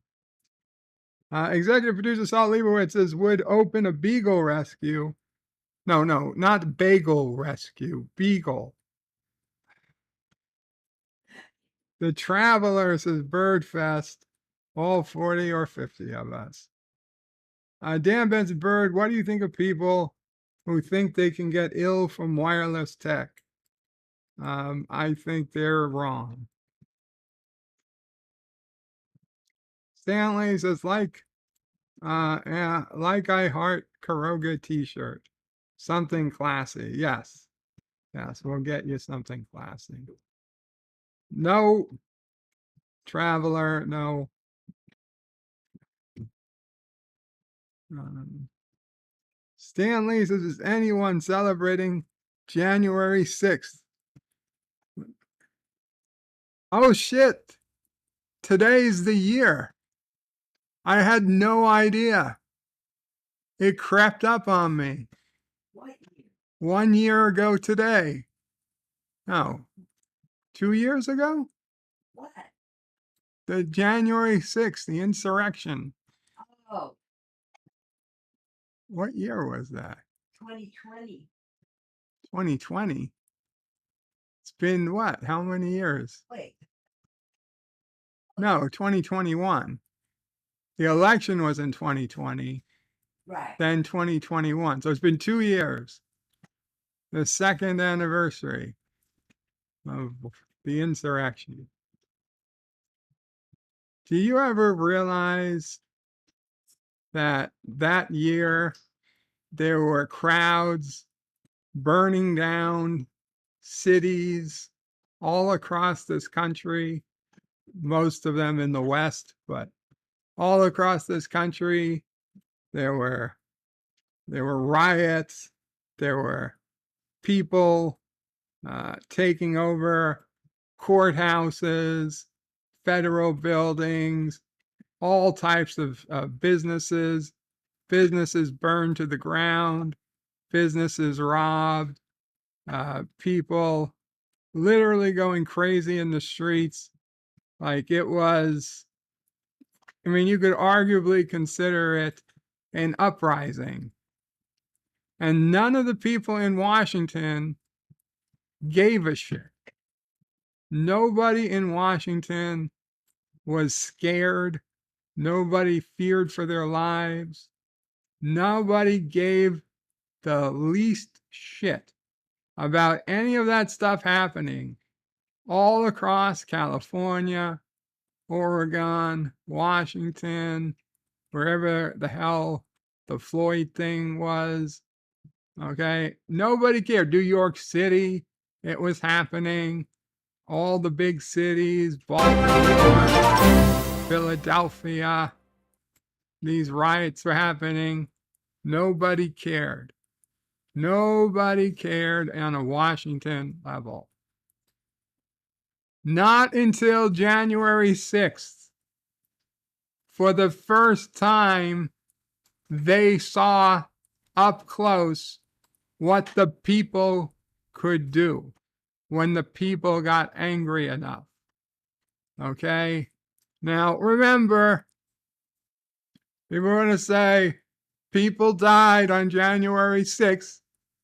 Speaker 3: Executive producer Saul Leibowitz says would open a beagle rescue. No, not bagel rescue, beagle. The Traveler says Bird Fest, all 40 or 50 of us. Dan Benson Bird, what do you think of people who think they can get ill from wireless tech? I think they're wrong. Stanley says like I Heart Karoga t-shirt. Something classy. Yes, we'll get you something classy. No, Traveler, no. Stanley says, is anyone celebrating January 6th? Oh shit, today's the year. I had no idea. It crept up on me.
Speaker 9: What year?
Speaker 3: 1 year ago today. No, 2 years ago?
Speaker 9: What?
Speaker 3: The January 6th, the insurrection.
Speaker 9: Oh,
Speaker 3: What year was that?
Speaker 9: 2020.
Speaker 3: 2020? It's been what? How many years?
Speaker 9: Wait.
Speaker 3: No, 2021. The election was in 2020,
Speaker 9: Right.
Speaker 3: then 2021. So it's been 2 years. The second anniversary of the insurrection. Do you ever realize that year there were crowds burning down cities all across this country, most of them in the West, but all across this country, there were riots, there were people taking over courthouses, federal buildings, all types of businesses burned to the ground, businesses robbed, people literally going crazy in the streets. Like it was, I mean, you could arguably consider it an uprising. And none of the people in Washington gave a shit. Nobody in Washington was scared. Nobody feared for their lives. Nobody gave the least shit about any of that stuff happening all across California, Oregon, Washington, wherever the hell the Floyd thing was. Okay. Nobody cared. New York City, it was happening. All the big cities, Baltimore, Philadelphia, these riots were happening. Nobody cared. Nobody cared on a Washington level. Not until January 6th, for the first time, they saw up close what the people could do when the people got angry enough. Okay? Now, remember, people are going to say people died on January 6th.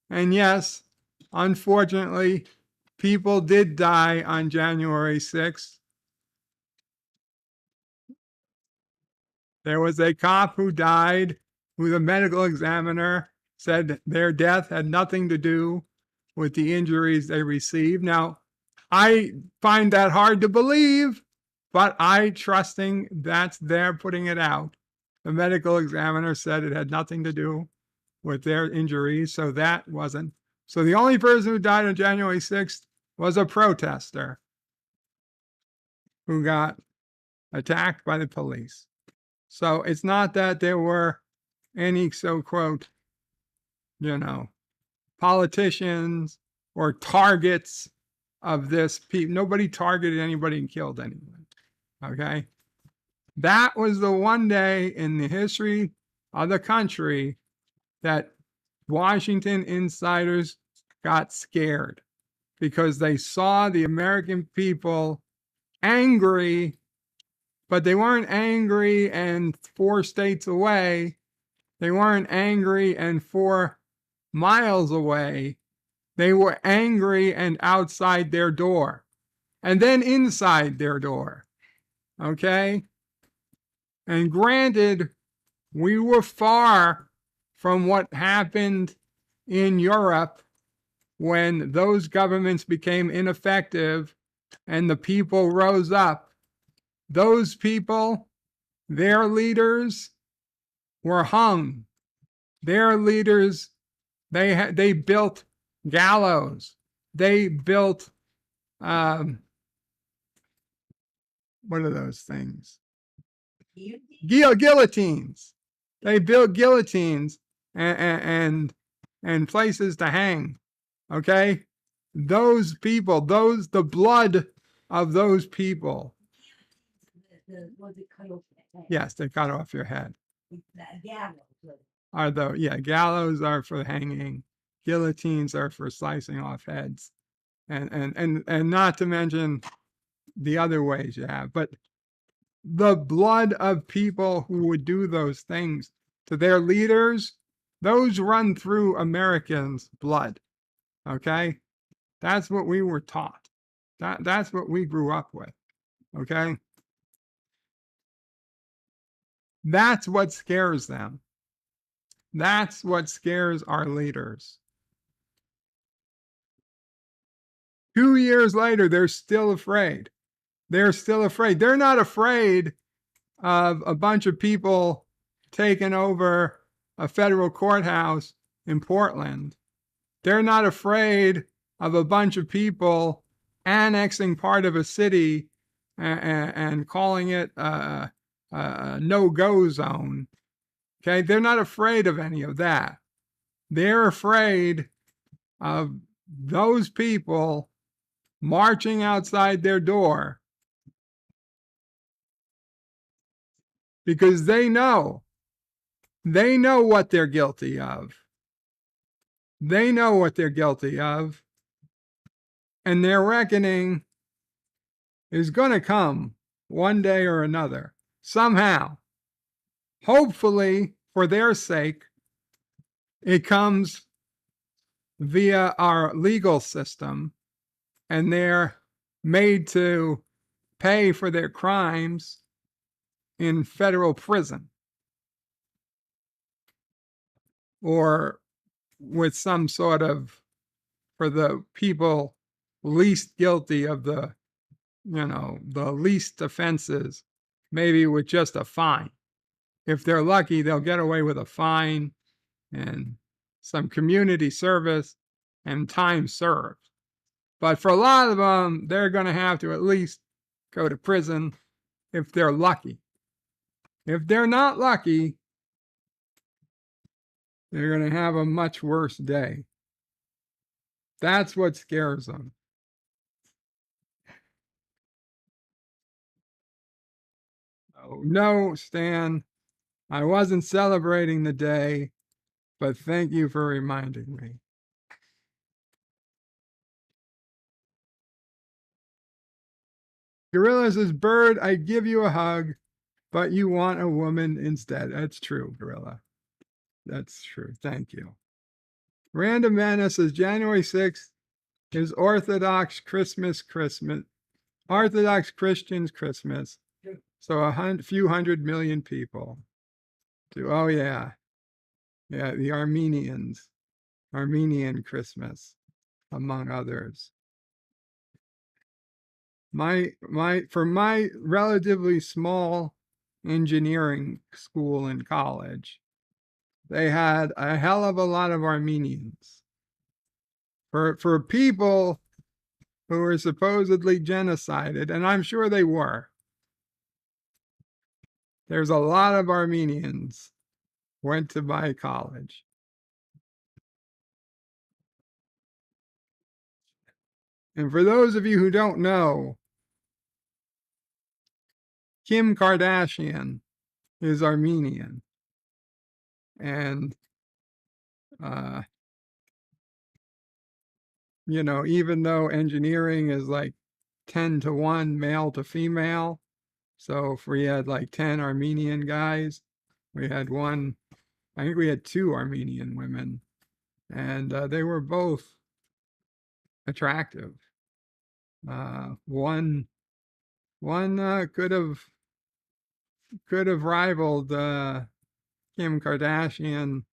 Speaker 3: And yes, unfortunately, people did die on January 6th. There was a cop who died, who the medical examiner said their death had nothing to do with the injuries they received. Now, I find that hard to believe, but I trusting that's their putting it out. The medical examiner said it had nothing to do with their injuries, so that wasn't. So the only person who died on January 6th was a protester who got attacked by the police. So it's not that there were any so-called, politicians or targets of this. Nobody targeted anybody and killed anyone. Okay? That was the one day in the history of the country that Washington insiders got scared because they saw the American people angry, but they weren't angry and 4 states away. They weren't angry and 4 miles away. They were angry and outside their door and then inside their door. Okay? And granted, we were far from what happened in Europe when those governments became ineffective and the people rose up. Those people, their leaders were hung. Their leaders, they built gallows. They built, what are those things? Guillotines. They built guillotines and places to hang. Okay? Those people, the blood of those people. Yes, they cut off your head. Gallows are for hanging. Guillotines are for slicing off heads. And not to mention the other ways you have. But the blood of people who would do those things to their leaders, those run through Americans' blood. Okay? That's what we were taught. That's what we grew up with. Okay? That's what scares them. That's what scares our leaders. 2 years later, they're still afraid. They're still afraid. They're not afraid of a bunch of people taking over a federal courthouse in Portland. They're not afraid of a bunch of people annexing part of a city and calling it a no-go zone. Okay, they're not afraid of any of that. They're afraid of those people marching outside their door because they know what they're guilty of. They know what they're guilty of, and their reckoning is going to come one day or another, somehow. Hopefully, for their sake, it comes via our legal system, and they're made to pay for their crimes in federal prison or with some sort of, for the people least guilty of the, the least offenses, maybe with just a fine. If they're lucky, they'll get away with a fine and some community service and time served. But for a lot of them, they're going to have to at least go to prison if they're lucky. If they're not lucky, they're going to have a much worse day. That's what scares them. Oh, no, Stan, I wasn't celebrating the day, but thank you for reminding me. Gorilla says, Bird, I give you a hug, but you want a woman instead. That's true, Gorilla. That's true. Thank you. Random Menace says, January 6th is Orthodox Christmas. Orthodox Christians Christmas. So a few 100 million people. Oh, yeah. Yeah, the Armenian Christmas, among others. For my relatively small engineering school and college, they had a hell of a lot of Armenians. For people who were supposedly genocided, and I'm sure they were. There's a lot of Armenians went to my college. And for those of you who don't know, Kim Kardashian is Armenian. And, even though engineering is like 10 to 1 male to female, so if we had like 10 Armenian guys, we had I think we had 2 Armenian women, and they were both attractive. One could have rivaled Kim Kardashian,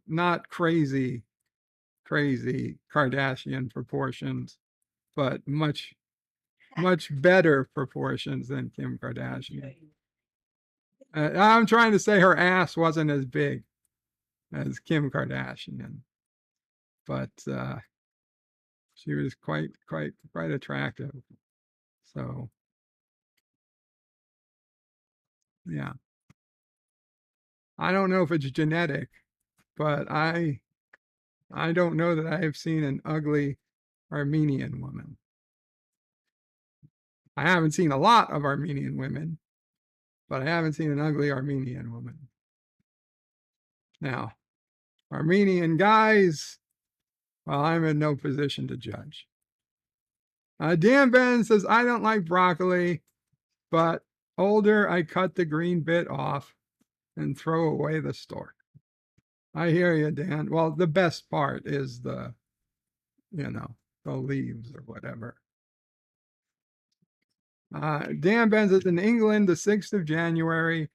Speaker 3: not crazy Kardashian proportions, but much better proportions than Kim Kardashian. I'm trying to say her ass wasn't as big as Kim Kardashian, but she was quite attractive. So, yeah. I don't know if it's genetic, but I don't know that I have seen an ugly Armenian woman. I haven't seen a lot of Armenian women, but I haven't seen an ugly Armenian woman. Now, Armenian guys, well, I'm in no position to judge. Dan Ben says, I don't like broccoli, but older, I cut the green bit off and throw away the stalk. I hear you, Dan. Well, the best part is the leaves or whatever. Dan Ben says, in England, the 6th of January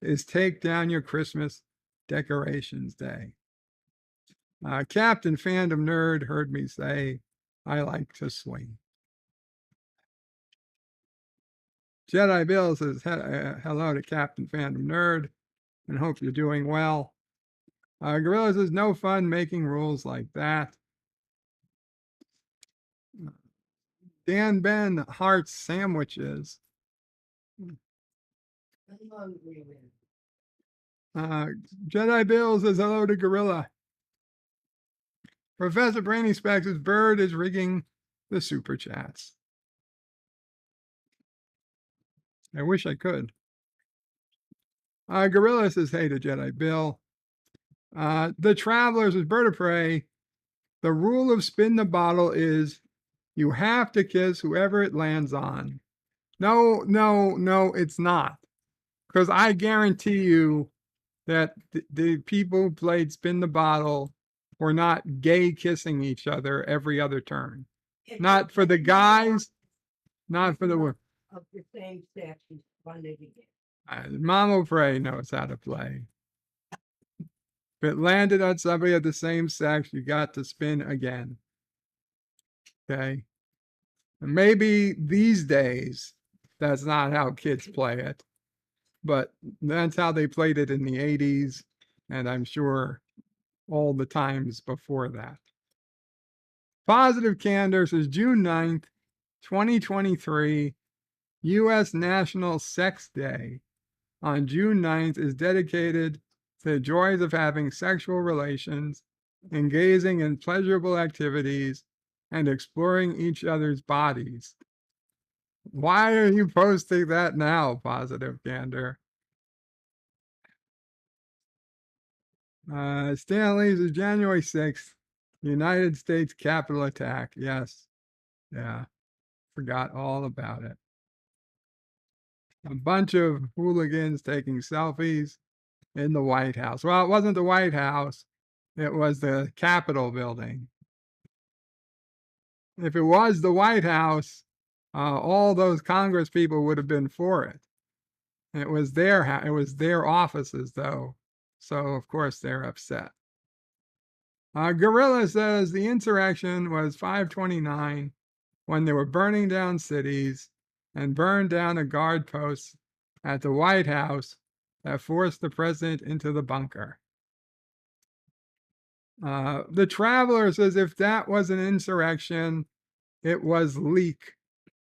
Speaker 3: is Take Down Your Christmas Decorations Day. Captain Fandom Nerd heard me say, I like to swing. Jedi Bill says, hello to Captain Fandom Nerd, and hope you're doing well. Gorilla says, no fun making rules like that. Dan Ben hearts sandwiches. Jedi Bill says, hello to Gorilla. Professor Brainy Specs says, Bird is rigging the super chats. I wish I could. Gorilla says, hey to Jedi Bill. The Travelers is Bird of Prey. The rule of spin the bottle is you have to kiss whoever it lands on. No, it's not. Because I guarantee you that the people who played Spin the Bottle were not gay kissing each other every other turn. Not for the guys, not for the women.
Speaker 9: Of the same sex is funded again.
Speaker 3: Mama Frey knows how to play. If it landed on somebody of the same sex, you got to spin again. Okay. And maybe these days, that's not how kids play it, but that's how they played it in the 80s. And I'm sure all the times before that. Positive Candor says June 9th, 2023, U.S. National Sex Day on June 9th is dedicated to the joys of having sexual relations, engaging in pleasurable activities, and exploring each other's bodies. Why are you posting that now, Positive Candor? Stanley's is January 6th, United States Capitol attack. Yes. Yeah. Forgot all about it. A bunch of hooligans taking selfies in the White House. Well, it wasn't the White House, it was the Capitol building. If it was the White House, all those Congress people would have been for it. It was their offices, though. So, of course, they're upset. Gorilla says the insurrection was 529 when they were burning down cities and burned down a guard post at the White House that forced the president into the bunker. The Traveler says if that was an insurrection, it was leak.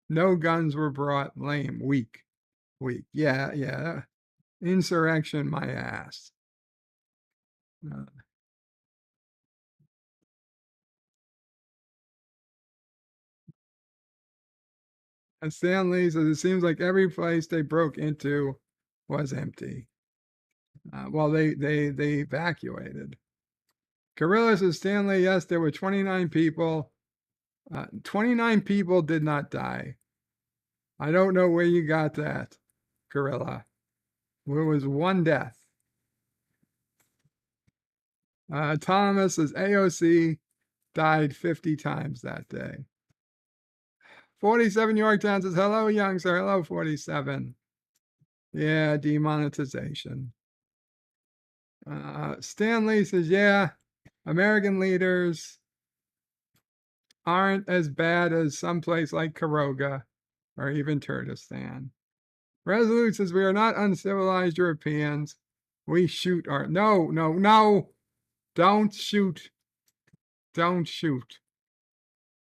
Speaker 3: No guns were brought. Lame. Weak. Yeah. Insurrection, my ass. And Stanley says it seems like every place they broke into was empty. Well, they evacuated. Gorilla says Stanley, yes, there were 29 people. 29 people did not die. I don't know where you got that, Gorilla. There was one death. Thomas says AOC died 50 times that day. 47 Yorktown says, hello, young sir. Hello, 47. Yeah, demonetization. Stanley says, yeah, American leaders aren't as bad as someplace like Karoga or even Kurdistan. Resolute says, we are not uncivilized Europeans. We shoot our... No. Don't shoot. Don't shoot.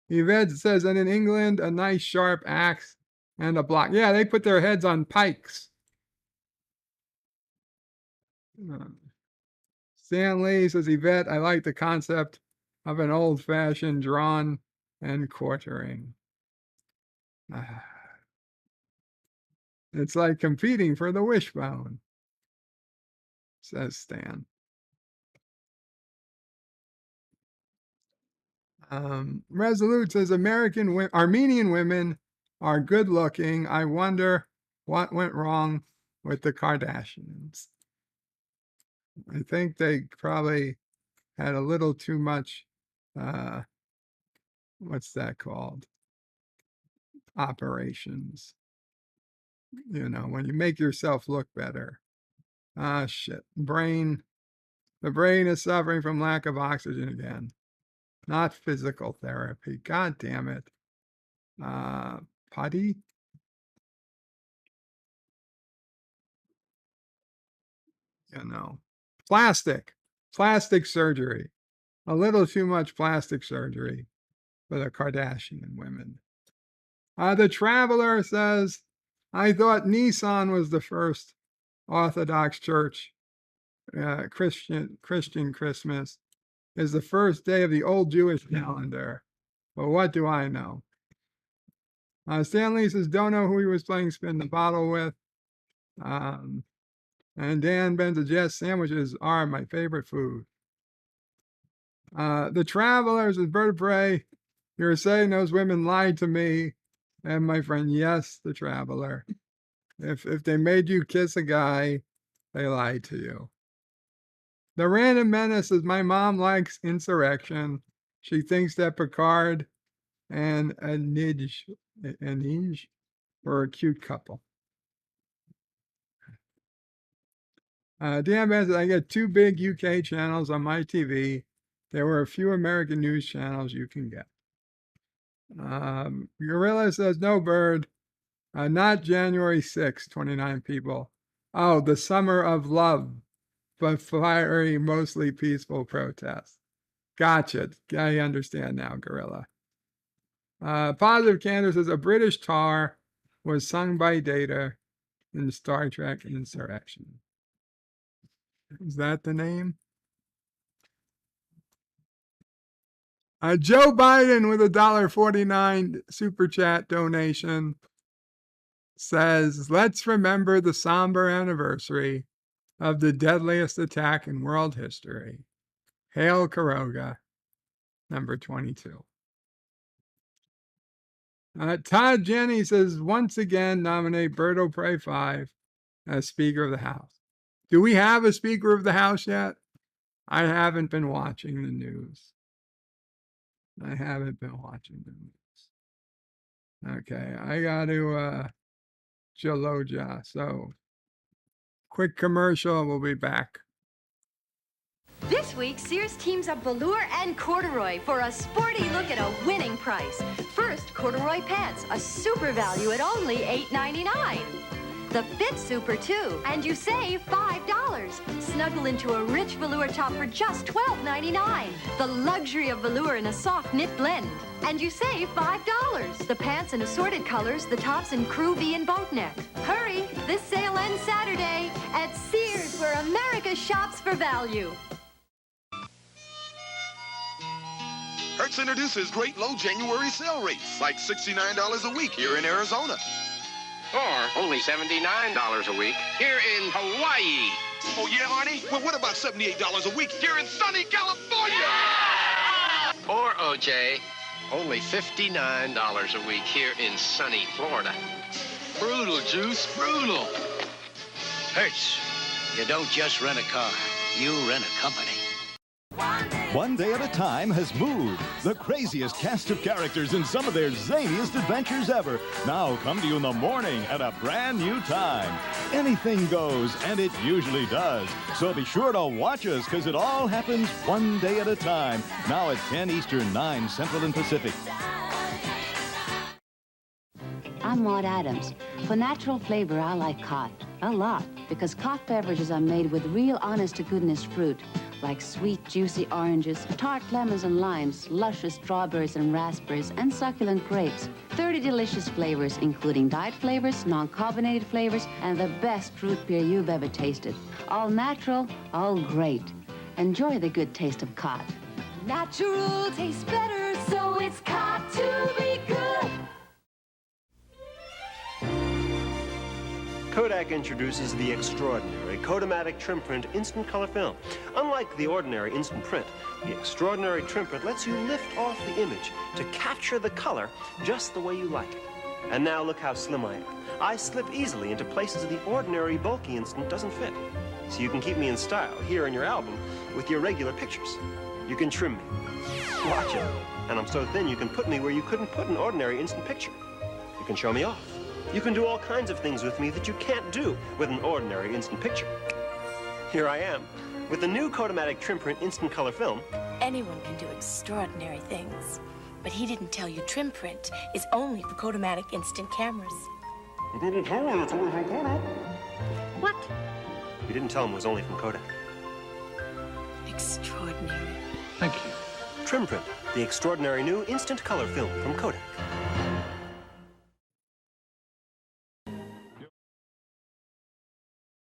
Speaker 3: Yvette says, and in England, a nice sharp axe and a block. Yeah, they put their heads on pikes. Stanley says, Yvette, I like the concept of an old-fashioned drawn and quartering. It's like competing for the wishbone, says Stan. Resolute says Armenian women are good looking. I wonder what went wrong with the Kardashians. I think they probably had a little too much, what's that called? Operations. You know, when you make yourself look better. Shit. The brain is suffering from lack of oxygen again. Not physical therapy. God damn it. Putty? You know. Plastic surgery. A little too much plastic surgery for the Kardashian women. The Traveler says, I thought Nissan was the first Orthodox church. Christian Christmas is the first day of the old Jewish calendar. But what do I know? Stanley says, don't know who he was playing spin the bottle with. And Dan Ben says, yes, sandwiches are my favorite food. The Travelers is Bird of Prey. You're saying those women lied to me and my friend. Yes, the Traveler. If they made you kiss a guy, they lied to you. The Random Menace is my mom likes insurrection. She thinks that Picard and Anij were a cute couple. Dan Ben says, I get 2 big UK channels on my TV. There were a few American news channels you can get. Gorilla says no bird. Not January 6th, 29 people. Oh, the Summer of Love, but fiery, mostly peaceful protests. Gotcha. I understand now, Gorilla. Positive Candor says a British tar was sung by Data in Star Trek Insurrection. Is that the name? Joe Biden with a $1.49 super chat donation says, let's remember the somber anniversary of the deadliest attack in world history. Hail Karoga, number 22. Todd Jenny says, once again, nominate Berto Prey 5 as Speaker of the House. Do we have a Speaker of the House yet? I haven't been watching the news. Okay, I got to Jaloja. So, quick commercial. We'll be back.
Speaker 10: This week, Sears teams up velour and corduroy for a sporty look at a winning price. First, corduroy pants, a super value at only $8.99. The Fit Super, too, and you save $5. Snuggle into a rich velour top for just $12.99. The luxury of velour in a soft knit blend. And you save $5. The pants in assorted colors, the tops in crew V and boat neck. Hurry, this sale ends Saturday at Sears, where America shops for value.
Speaker 11: Hertz introduces great low January sale rates, like $69 a week here in Arizona.
Speaker 7: Or only $79 a week here in Hawaii.
Speaker 11: Oh, yeah, Arnie? Well, what about $78 a week here in sunny California?
Speaker 7: Or, OJ, only $59 a week here in sunny Florida. Brutal, Juice, brutal.
Speaker 1: Hertz, you don't just rent a car, you rent a company.
Speaker 12: One Day at a Time has moved. The craziest cast of characters in some of their zaniest adventures ever now come to you in the morning at a brand new time. Anything goes, and it usually does. So be sure to watch us, because it all happens one day at a time. Now at 10 Eastern, 9 Central and Pacific.
Speaker 13: I'm Maud Adams. For natural flavor, I like Cott. A lot, because Cott beverages are made with real honest-to-goodness fruit, like sweet, juicy oranges, tart lemons and limes, luscious strawberries and raspberries, and succulent grapes. 30 delicious flavors, including diet flavors, non-carbonated flavors, and the best root beer you've ever tasted. All natural, all great. Enjoy the good taste of Cott.
Speaker 10: Natural tastes better, so it's got to be good.
Speaker 14: Kodak introduces the extraordinary Kodamatic Trim Print Instant Color Film. Unlike the ordinary instant print, the extraordinary trim print lets you lift off the image to capture the color just the way you like it. And now look how slim I am. I slip easily into places the ordinary bulky instant doesn't fit. So you can keep me in style here in your album with your regular pictures. You can trim me, watch it, and I'm so thin you can put me where you couldn't put an ordinary instant picture. You can show me off. You can do all kinds of things with me that you can't do with an ordinary instant picture. Here I am, with the new Kodamatic Trim Print Instant Color Film.
Speaker 15: Anyone can do extraordinary things, but he didn't tell you trim print is only for Kodamatic instant cameras.
Speaker 14: He didn't tell me it's only from Kodak.
Speaker 15: What?
Speaker 14: You didn't tell him it was only from Kodak.
Speaker 15: Extraordinary.
Speaker 1: Thank you.
Speaker 14: Trim Print, the extraordinary new instant color film from Kodak.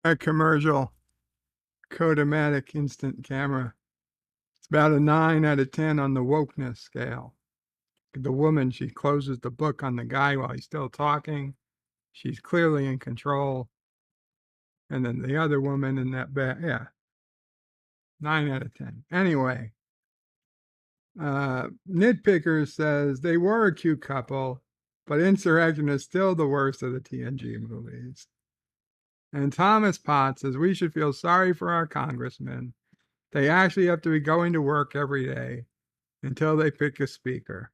Speaker 3: A commercial, Kodamatic instant camera. It's about a 9 out of 10 on the wokeness scale. The woman, she closes the book on the guy while he's still talking. She's clearly in control. And then the other woman in that bed, 9 out of 10. Anyway, Nitpicker says they were a cute couple, but Insurrection is still the worst of the TNG movies. And Thomas Potts says we should feel sorry for our congressmen. They actually have to be going to work every day until they pick a speaker.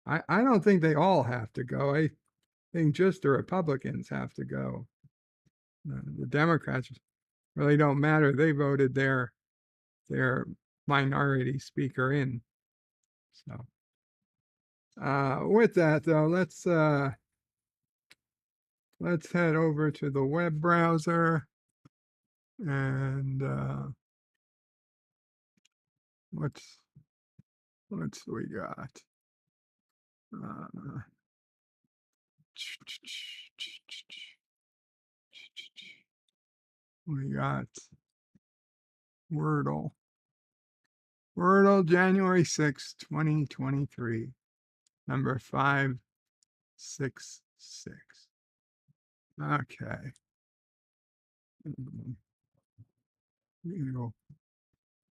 Speaker 3: I don't think they all have to go. I think just the Republicans have to go. The Democrats really don't matter. They voted their minority speaker in. So With that though, let's head over to the web browser and what's we got? Uh, we got Wordle. Wordle, January 6th, 2023, number 566. Okay. We'll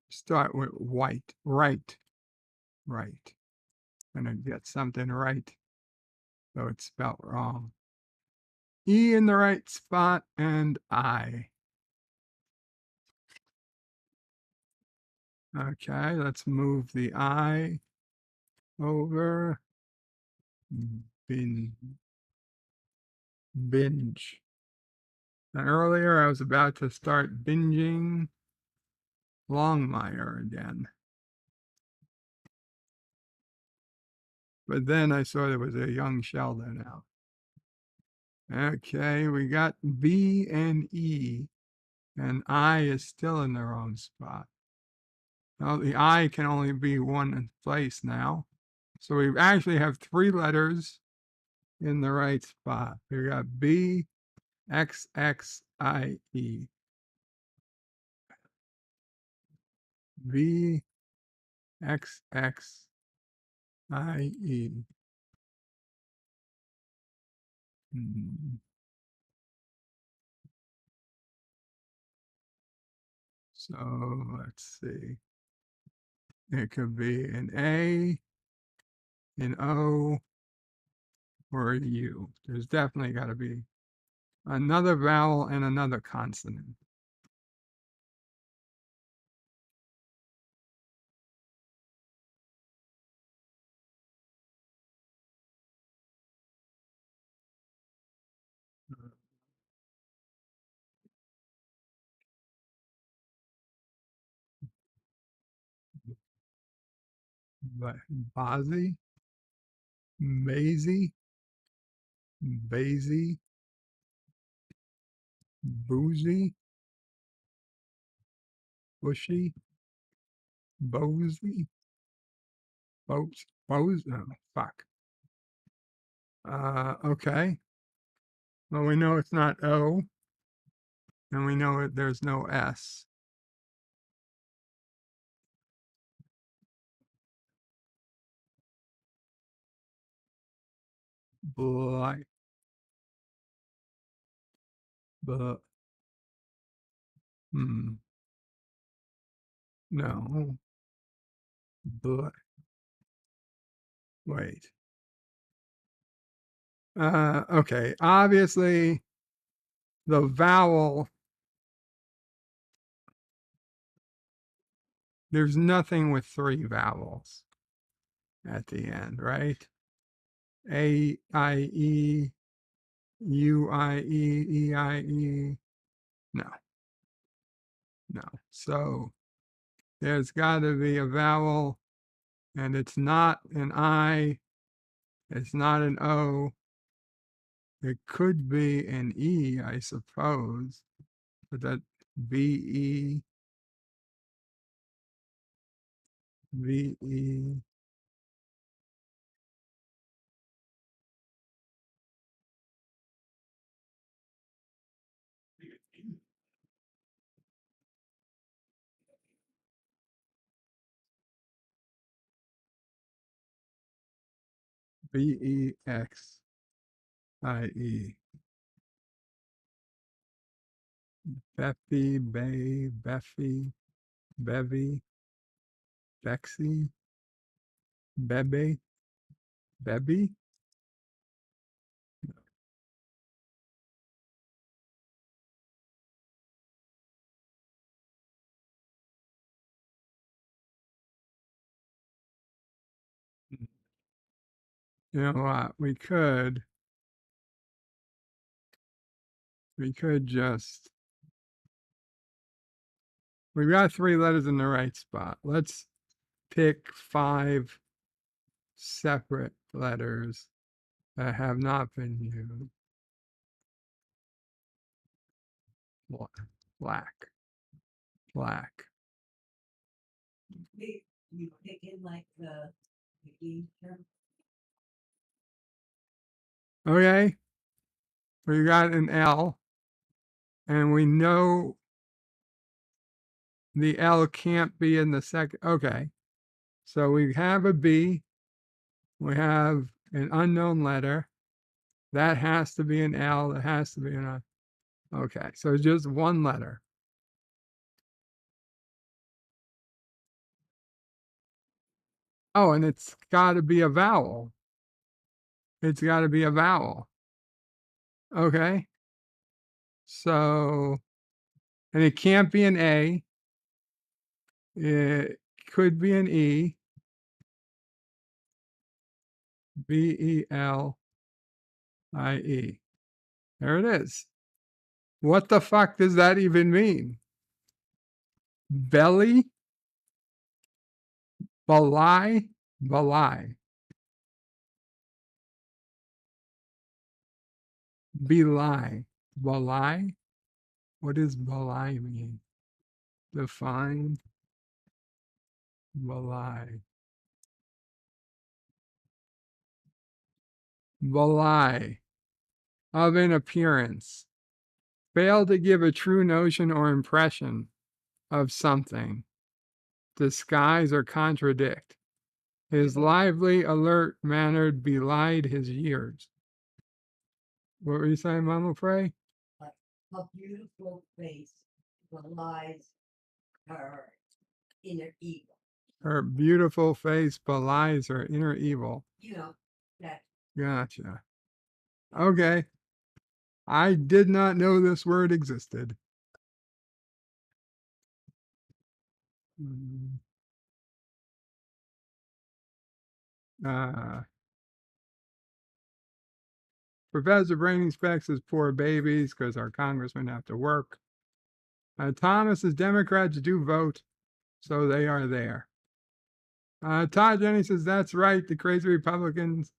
Speaker 3: start with white, right. Gonna get something right, so it's spelled wrong. E in the right spot and I. Okay, let's move the I over. Binge. And earlier I was about to start binging Longmire again. But then I saw there was a young Sheldon out. Okay, we got B and E, and I is still in the wrong spot. Now the I can only be one place now. So we actually have 3 letters in the right spot. We got B, X, X, I, E. V, X, X, I, E. So let's see. It could be an A, an O, or a U. There's definitely got to be another vowel and another consonant. Bazi, Maisie, Basie, Boozy, Bushy, Bosey, Bose, oh, fuck. Okay. Well, we know it's not O, and we know there's no S. Blight. But no. But wait. Okay. Obviously, the vowel. There's nothing with 3 vowels at the end, right? A, I, E, U, I, E, E, I, E. No. So there's got to be a vowel, and it's not an I, it's not an O. It could be an E, I suppose, but that V, E, V, E. Bexie. Beffy, Bay, Beffy, Bevy, Bexy, Bebe, Bebby. You know what? We could just. We've got 3 letters in the right spot. Let's pick 5, separate letters that have not been used. Black.
Speaker 9: You pick in like the game term.
Speaker 3: Okay, we got an L, and we know the L can't be in the second. Okay, so we have a B, we have an unknown letter. That has to be an L, that has to be an I. Okay, so just one letter. Oh, and it's got to be a vowel. It's got to be a vowel. Okay. So, and it can't be an A. It could be an E. Belie. There it is. What the fuck does that even mean? Belly? Belie? Belie. Belie. Belie? What does belie mean? Define. Belie. Belie. Of an appearance. Fail to give a true notion or impression of something. Disguise or contradict. His lively, alert manner belied his years. What were you saying, Mama Frey?
Speaker 9: A beautiful face belies her inner evil.
Speaker 3: Her beautiful face belies her inner evil.
Speaker 9: You know, that.
Speaker 3: Gotcha. Okay. I did not know this word existed. Professor Brainy Specs is poor babies because our congressmen have to work. Thomas says Democrats do vote, so they are there. Todd Jenny says that's right. The crazy Republicans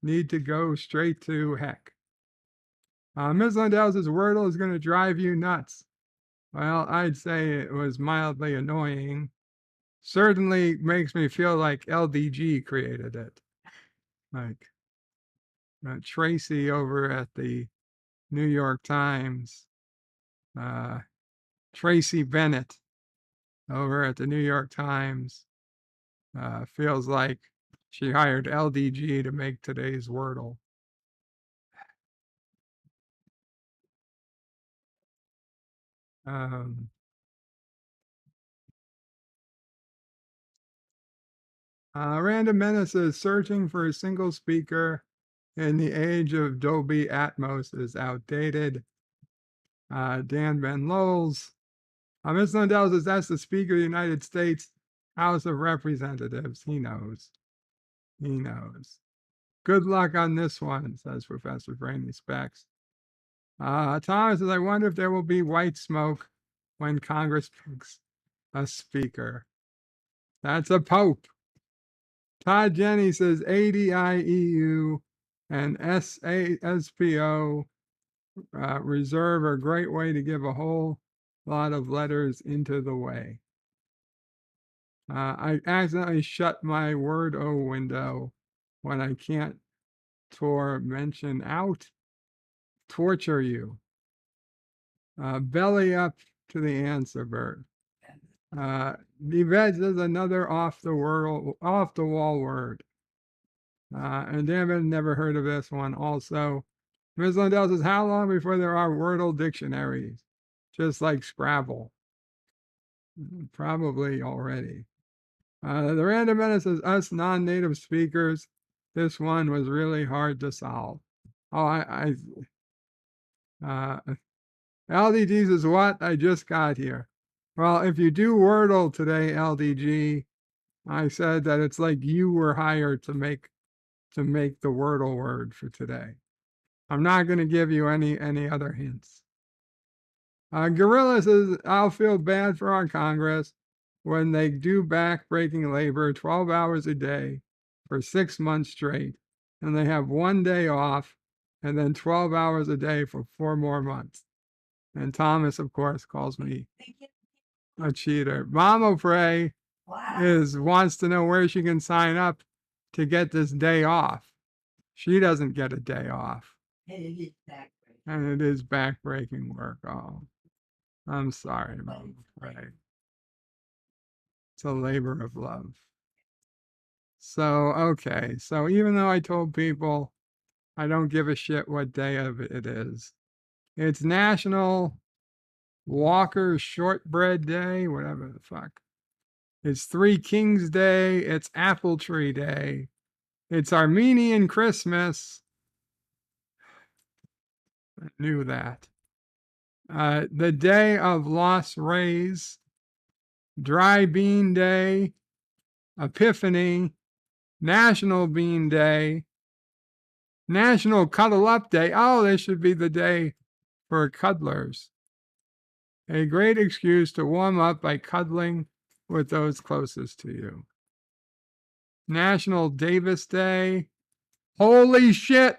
Speaker 3: need to go straight to heck. Ms. Lindell says Wordle is going to drive you nuts. Well, I'd say it was mildly annoying. Certainly makes me feel like LDG created it. Like Tracy over at the New York Times, Tracy Bennett over at the New York Times feels like she hired LDG to make today's Wordle. Random Menace is searching for a single speaker in the age of Dolby Atmos is outdated. Dan Van Lowell's. Ms. Lindell says that's the Speaker of the United States House of Representatives. He knows. He knows. Good luck on this one, says Professor Brainy Specs. Thomas says, I wonder if there will be white smoke when Congress picks a speaker. That's a pope. Todd Jenny says ADIEU and SASPO reserve are a great way to give a whole lot of letters into the way. I accidentally shut my Word-O window when I can't mention out. Torture you. Belly up to the answer, Bert. Yvette is another off the wall word. And David never heard of this one also. Ms. Lindell says, how long before there are Wordle dictionaries? Just like Scrabble. Probably already. The random menace says, us non-native speakers, this one was really hard to solve. Oh, LDG says, what? I just got here. Well, if you do Wordle today, LDG, I said that it's like you were hired to make the Wordle word for today. I'm not going to give you any other hints. Gorilla says, I'll feel bad for our Congress when they do back-breaking labor 12 hours a day for 6 months straight, and they have 1 day off, and then 12 hours a day for 4 more months. And Thomas, of course, calls me a cheater. Mama Pray wants to know where she can sign up to get this day off. She doesn't get a day off.
Speaker 9: And it is backbreaking.
Speaker 3: And it is backbreaking work. Oh, I'm sorry, Mama Pray. It's a labor of love. So, okay. So even though I told people I don't give a shit what day of it is, it's National Walker's Shortbread Day, whatever the fuck. It's Three Kings Day. It's Apple Tree Day. It's Armenian Christmas. I knew that. The Day of Lost Rays, Dry Bean Day, Epiphany, National Bean Day, National Cuddle Up Day. Oh, this should be the day for cuddlers. A great excuse to warm up by cuddling with those closest to you. National Davis Day. Holy shit!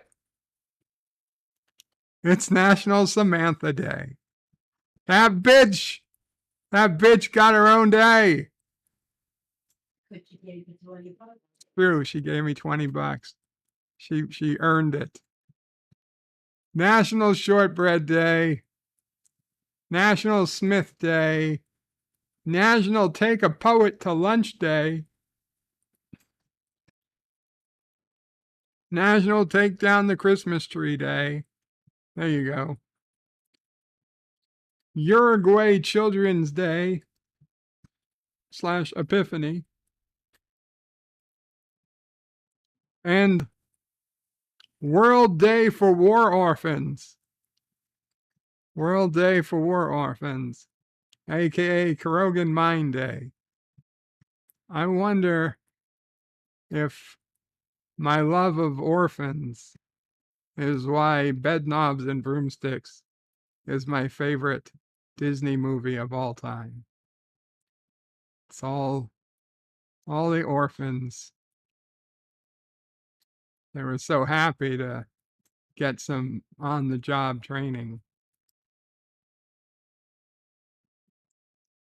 Speaker 3: It's National Samantha Day. That bitch got her own day.
Speaker 9: But she gave you $20.
Speaker 3: True, she gave me $20. She earned it. National Shortbread Day. National Smith Day. National Take a Poet to Lunch Day. National Take Down the Christmas Tree Day. There you go. Uruguay Children's Day / Epiphany. And World Day for War Orphans. World Day for War Orphans, aka Karogan Mine Day. I wonder if my love of orphans is why Bedknobs and Broomsticks is my favorite Disney movie of all time. It's all the orphans. They were so happy to get some on-the-job training.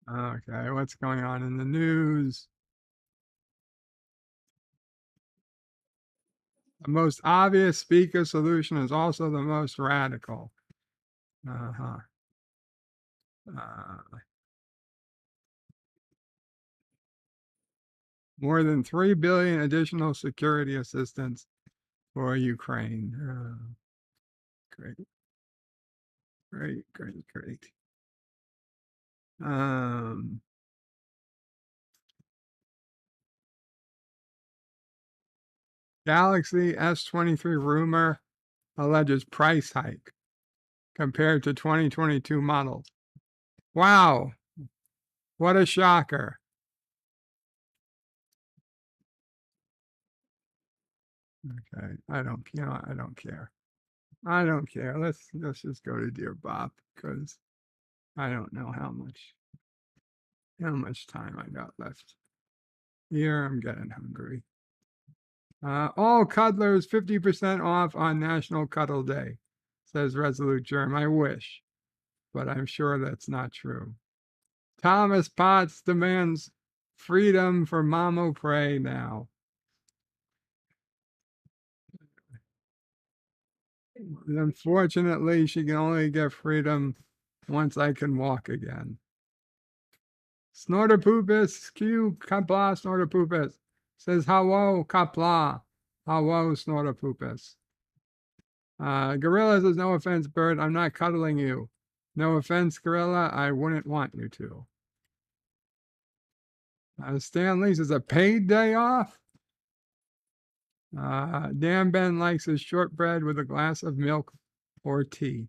Speaker 3: Okay, what's going on in the news? The most obvious speaker solution is also the most radical. More than 3 billion additional security assistance for Ukraine. Great. Galaxy S23 rumor alleges price hike compared to 2022 models. Wow, what a shocker. Okay, I don't care. I don't care. Let's just go to Dear Bob because I don't know how much time I got left. Here, I'm getting hungry. All cuddlers 50% off on National Cuddle Day, says Resolute Germ. I wish, but I'm sure that's not true. Thomas Potts demands freedom for Mama Pray now. Unfortunately, she can only get freedom once I can walk again. Snorterpoopus, Q Kapla Snorterpoopus says hello Kapla. Hello Snorterpoopus. Gorilla says no offense, Bird. I'm not cuddling you. No offense, Gorilla. I wouldn't want you to. Stanley says a paid day off. Dan Ben likes his shortbread with a glass of milk or tea.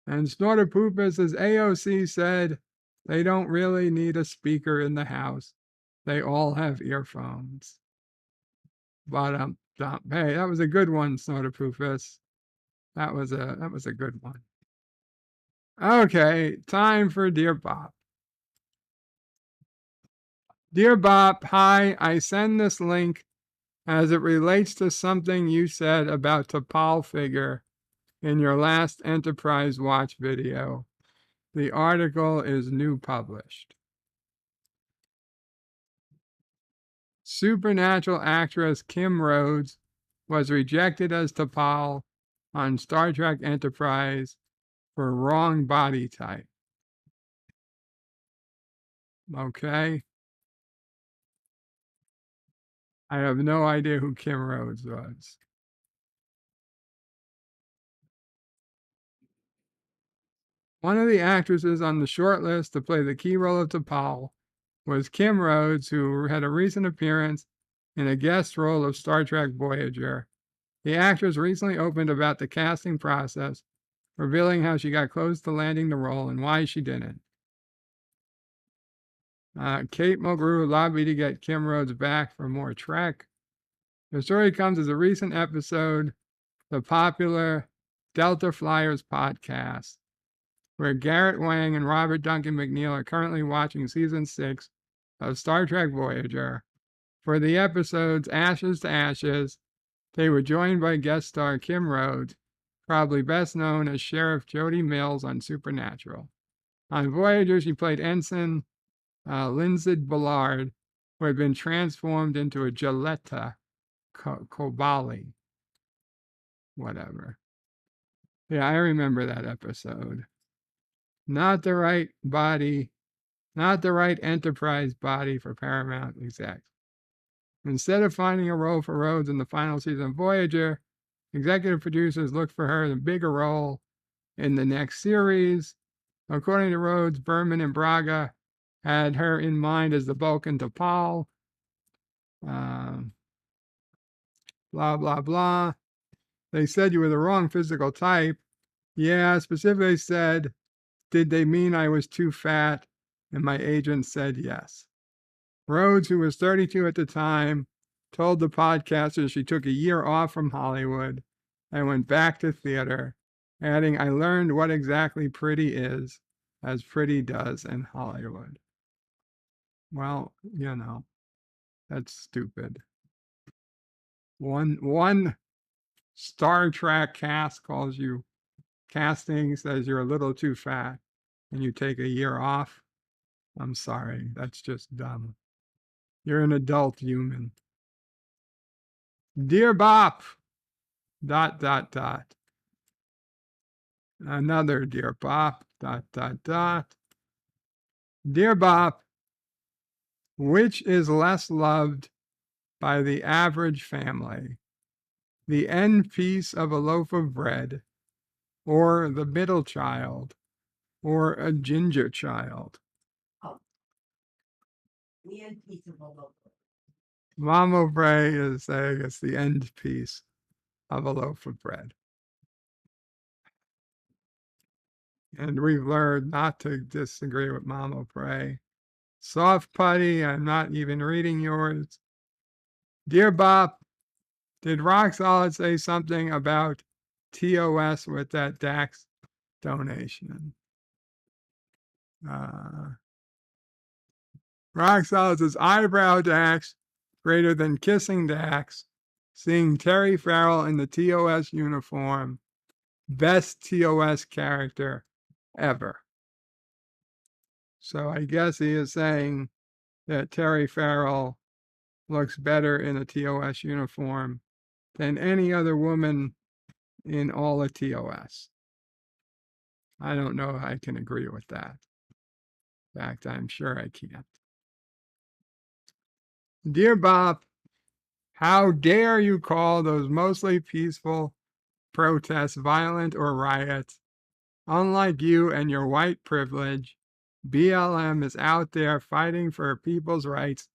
Speaker 3: And Snorterpoopus says AOC said they don't really need a speaker in the house. They all have earphones. But hey, that was a good one, Snorterpoopus. That was a good one. Okay, time for Dear Bob. Dear Bob, hi, I send this link as it relates to something you said about T'Pol figure in your last Enterprise Watch video. The article is new published. Supernatural actress Kim Rhodes was rejected as T'Pol on Star Trek Enterprise for wrong body type. Okay. I have no idea who Kim Rhodes was. One of the actresses on the short list to play the key role of T'Pol was Kim Rhodes, who had a recent appearance in a guest role of Star Trek Voyager. The actress recently opened about the casting process, revealing how she got close to landing the role and why she didn't. Kate Mulgrew lobbied to get Kim Rhodes back for more Trek. The story comes as a recent episode, the popular Delta Flyers podcast, where Garrett Wang and Robert Duncan McNeil are currently watching season 6 of Star Trek Voyager. For the episodes Ashes to Ashes, they were joined by guest star Kim Rhodes, probably best known as Sheriff Jody Mills on Supernatural. On Voyager, she played Ensign Lindsay Bullard, who had been transformed into a Gilletta Kobali. Whatever. Yeah, I remember that episode. Not the right body, not the right Enterprise body for Paramount execs. Instead of finding a role for Rhodes in the final season of Voyager, executive producers looked for her in a bigger role in the next series. According to Rhodes, Berman and Braga had her in mind as the Vulcan T'Pol. Blah, blah, blah. They said you were the wrong physical type. Yeah, specifically said, did they mean I was too fat? And my agent said yes. Rhodes, who was 32 at the time, told the podcasters she took a year off from Hollywood and went back to theater, adding, I learned what exactly pretty is, as pretty does in Hollywood. Well, you know, that's stupid. One Star Trek cast calls you casting, says you're a little too fat, and you take a year off. I'm sorry, that's just dumb. You're an adult human. Dear Bop, ... Another Dear Bop, ... Dear Bop, which is less loved by the average family? The end piece of a loaf of bread, or the middle child, or a ginger child?
Speaker 9: The end piece of a loaf.
Speaker 3: Mama Bray is saying it's the end piece of a loaf of bread. And we've learned not to disagree with Mama Bray. Soft Putty, I'm not even reading yours. Dear Bob, did Rock Solid say something about TOS with that Dax donation? Rock Solid says eyebrow Dax greater than kissing Dax. Seeing Terry Farrell in the TOS uniform, best TOS character ever. So I guess he is saying that Terry Farrell looks better in a TOS uniform than any other woman in all of TOS. I don't know if I can agree with that. In fact, I'm sure I can't. Dear Bob, how dare you call those mostly peaceful protests violent or riots? Unlike you and your white privilege, BLM is out there fighting for people's rights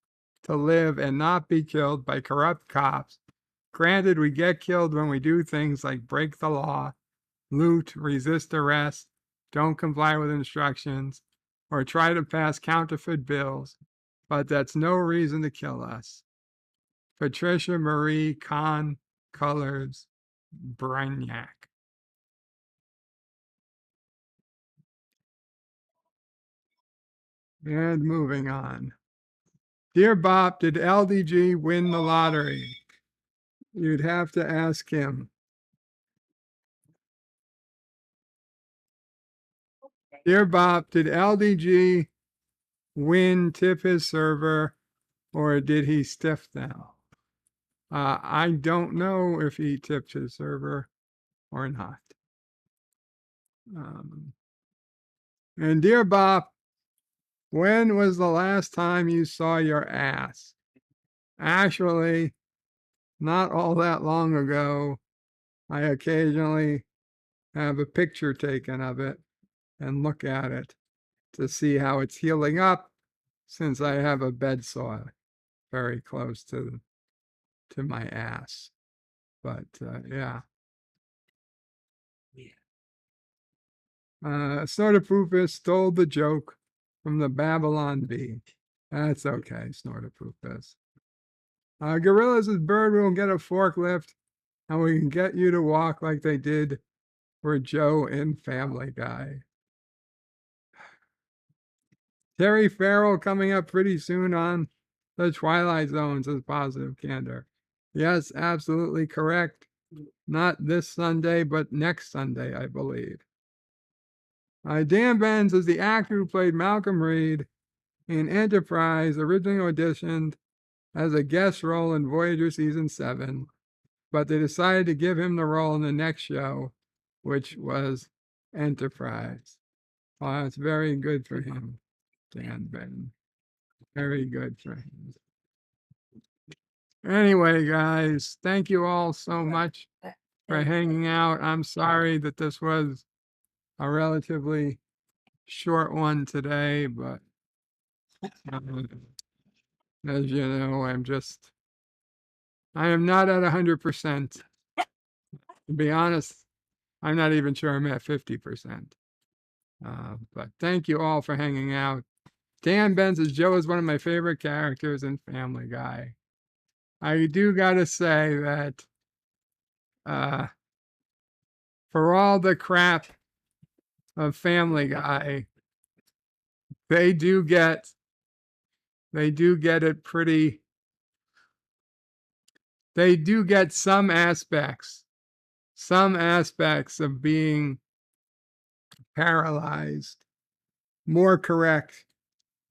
Speaker 3: to live and not be killed by corrupt cops. Granted, we get killed when we do things like break the law, loot, resist arrest, don't comply with instructions, or try to pass counterfeit bills, but that's no reason to kill us. Patricia Marie Kahn Colors Brignac. And moving on. Dear Bob, did LDG win the lottery? You'd have to ask him. Dear Bob, did LDG win tip his server or did he stiff them? I don't know if he tipped his server or not. And dear Bob, when was the last time you saw your ass? Actually, not all that long ago. I occasionally have a picture taken of it and look at it to see how it's healing up, since I have a bed sore very close to my ass. But yeah. Snortopoopus stole the joke from the Babylon Bee. That's okay, Snortopoopus. Gorillas' bird will get a forklift and we can get you to walk like they did for Joe in Family Guy. Terry Farrell coming up pretty soon on The Twilight Zone, says Positive Candor. Yes, absolutely correct. Not this Sunday, but next Sunday, I believe. Dan Benz is the actor who played Malcolm Reed in Enterprise, originally auditioned as a guest role in Voyager Season 7, but they decided to give him the role in the next show, which was Enterprise. Well, that's very good for him, Dan Ben. Very good for him. Anyway, guys, thank you all so much for hanging out. I'm sorry that this was a relatively short one today, but as you know, I am not at 100%. To be honest, I'm not even sure I'm at 50%. But thank you all for hanging out. Dan Ben says Joe is one of my favorite characters in Family Guy. I do gotta say that for all the crap of Family Guy, they do get it pretty. They do get some aspects of being paralyzed more correct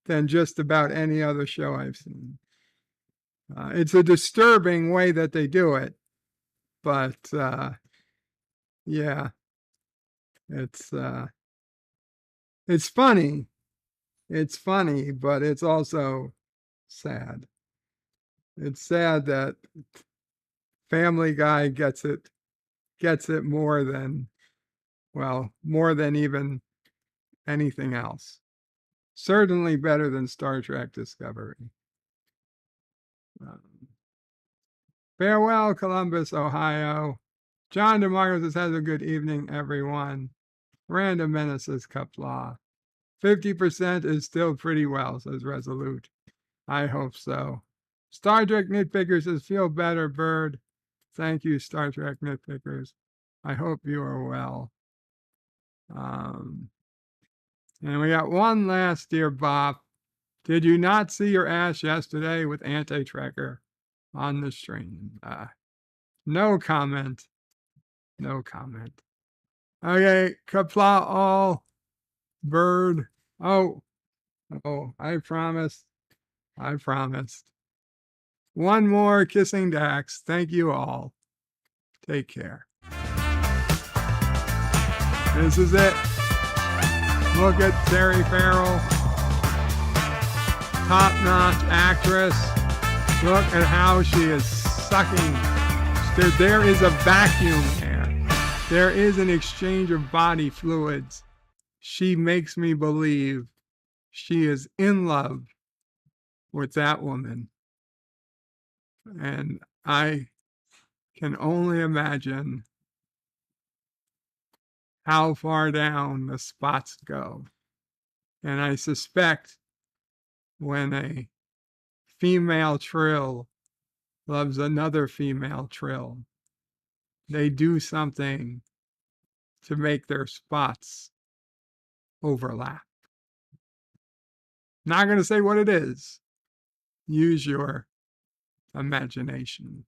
Speaker 3: than just about any other show I've seen. It's a disturbing way that they do it, but yeah, it's funny. It's funny, but it's also sad. It's sad that Family Guy gets it more than even anything else. Certainly better than Star Trek Discovery. Farewell, Columbus, Ohio. John DeMarco says, has a good evening, everyone. Random Menaces Kapla. 50% is still pretty well, says Resolute. I hope so. Star Trek Nitpickers says, feel better, Bird. Thank you, Star Trek Nitpickers. I hope you are well. And we got one last, dear Bob. Did you not see your ass yesterday with Anti-Trekker on the stream? No comment. No comment. Okay, Kapla all, Bird. Oh, I promised. One more kissing Dax. Thank you all. Take care. This is it. Look at Terry Farrell. Top-notch actress. Look at how she is sucking. There is a vacuum there. There is an exchange of body fluids. She makes me believe she is in love with that woman. And I can only imagine how far down the spots go. And I suspect when a female trill loves another female trill, they do something to make their spots overlap. Not going to say what it is. Use your imagination.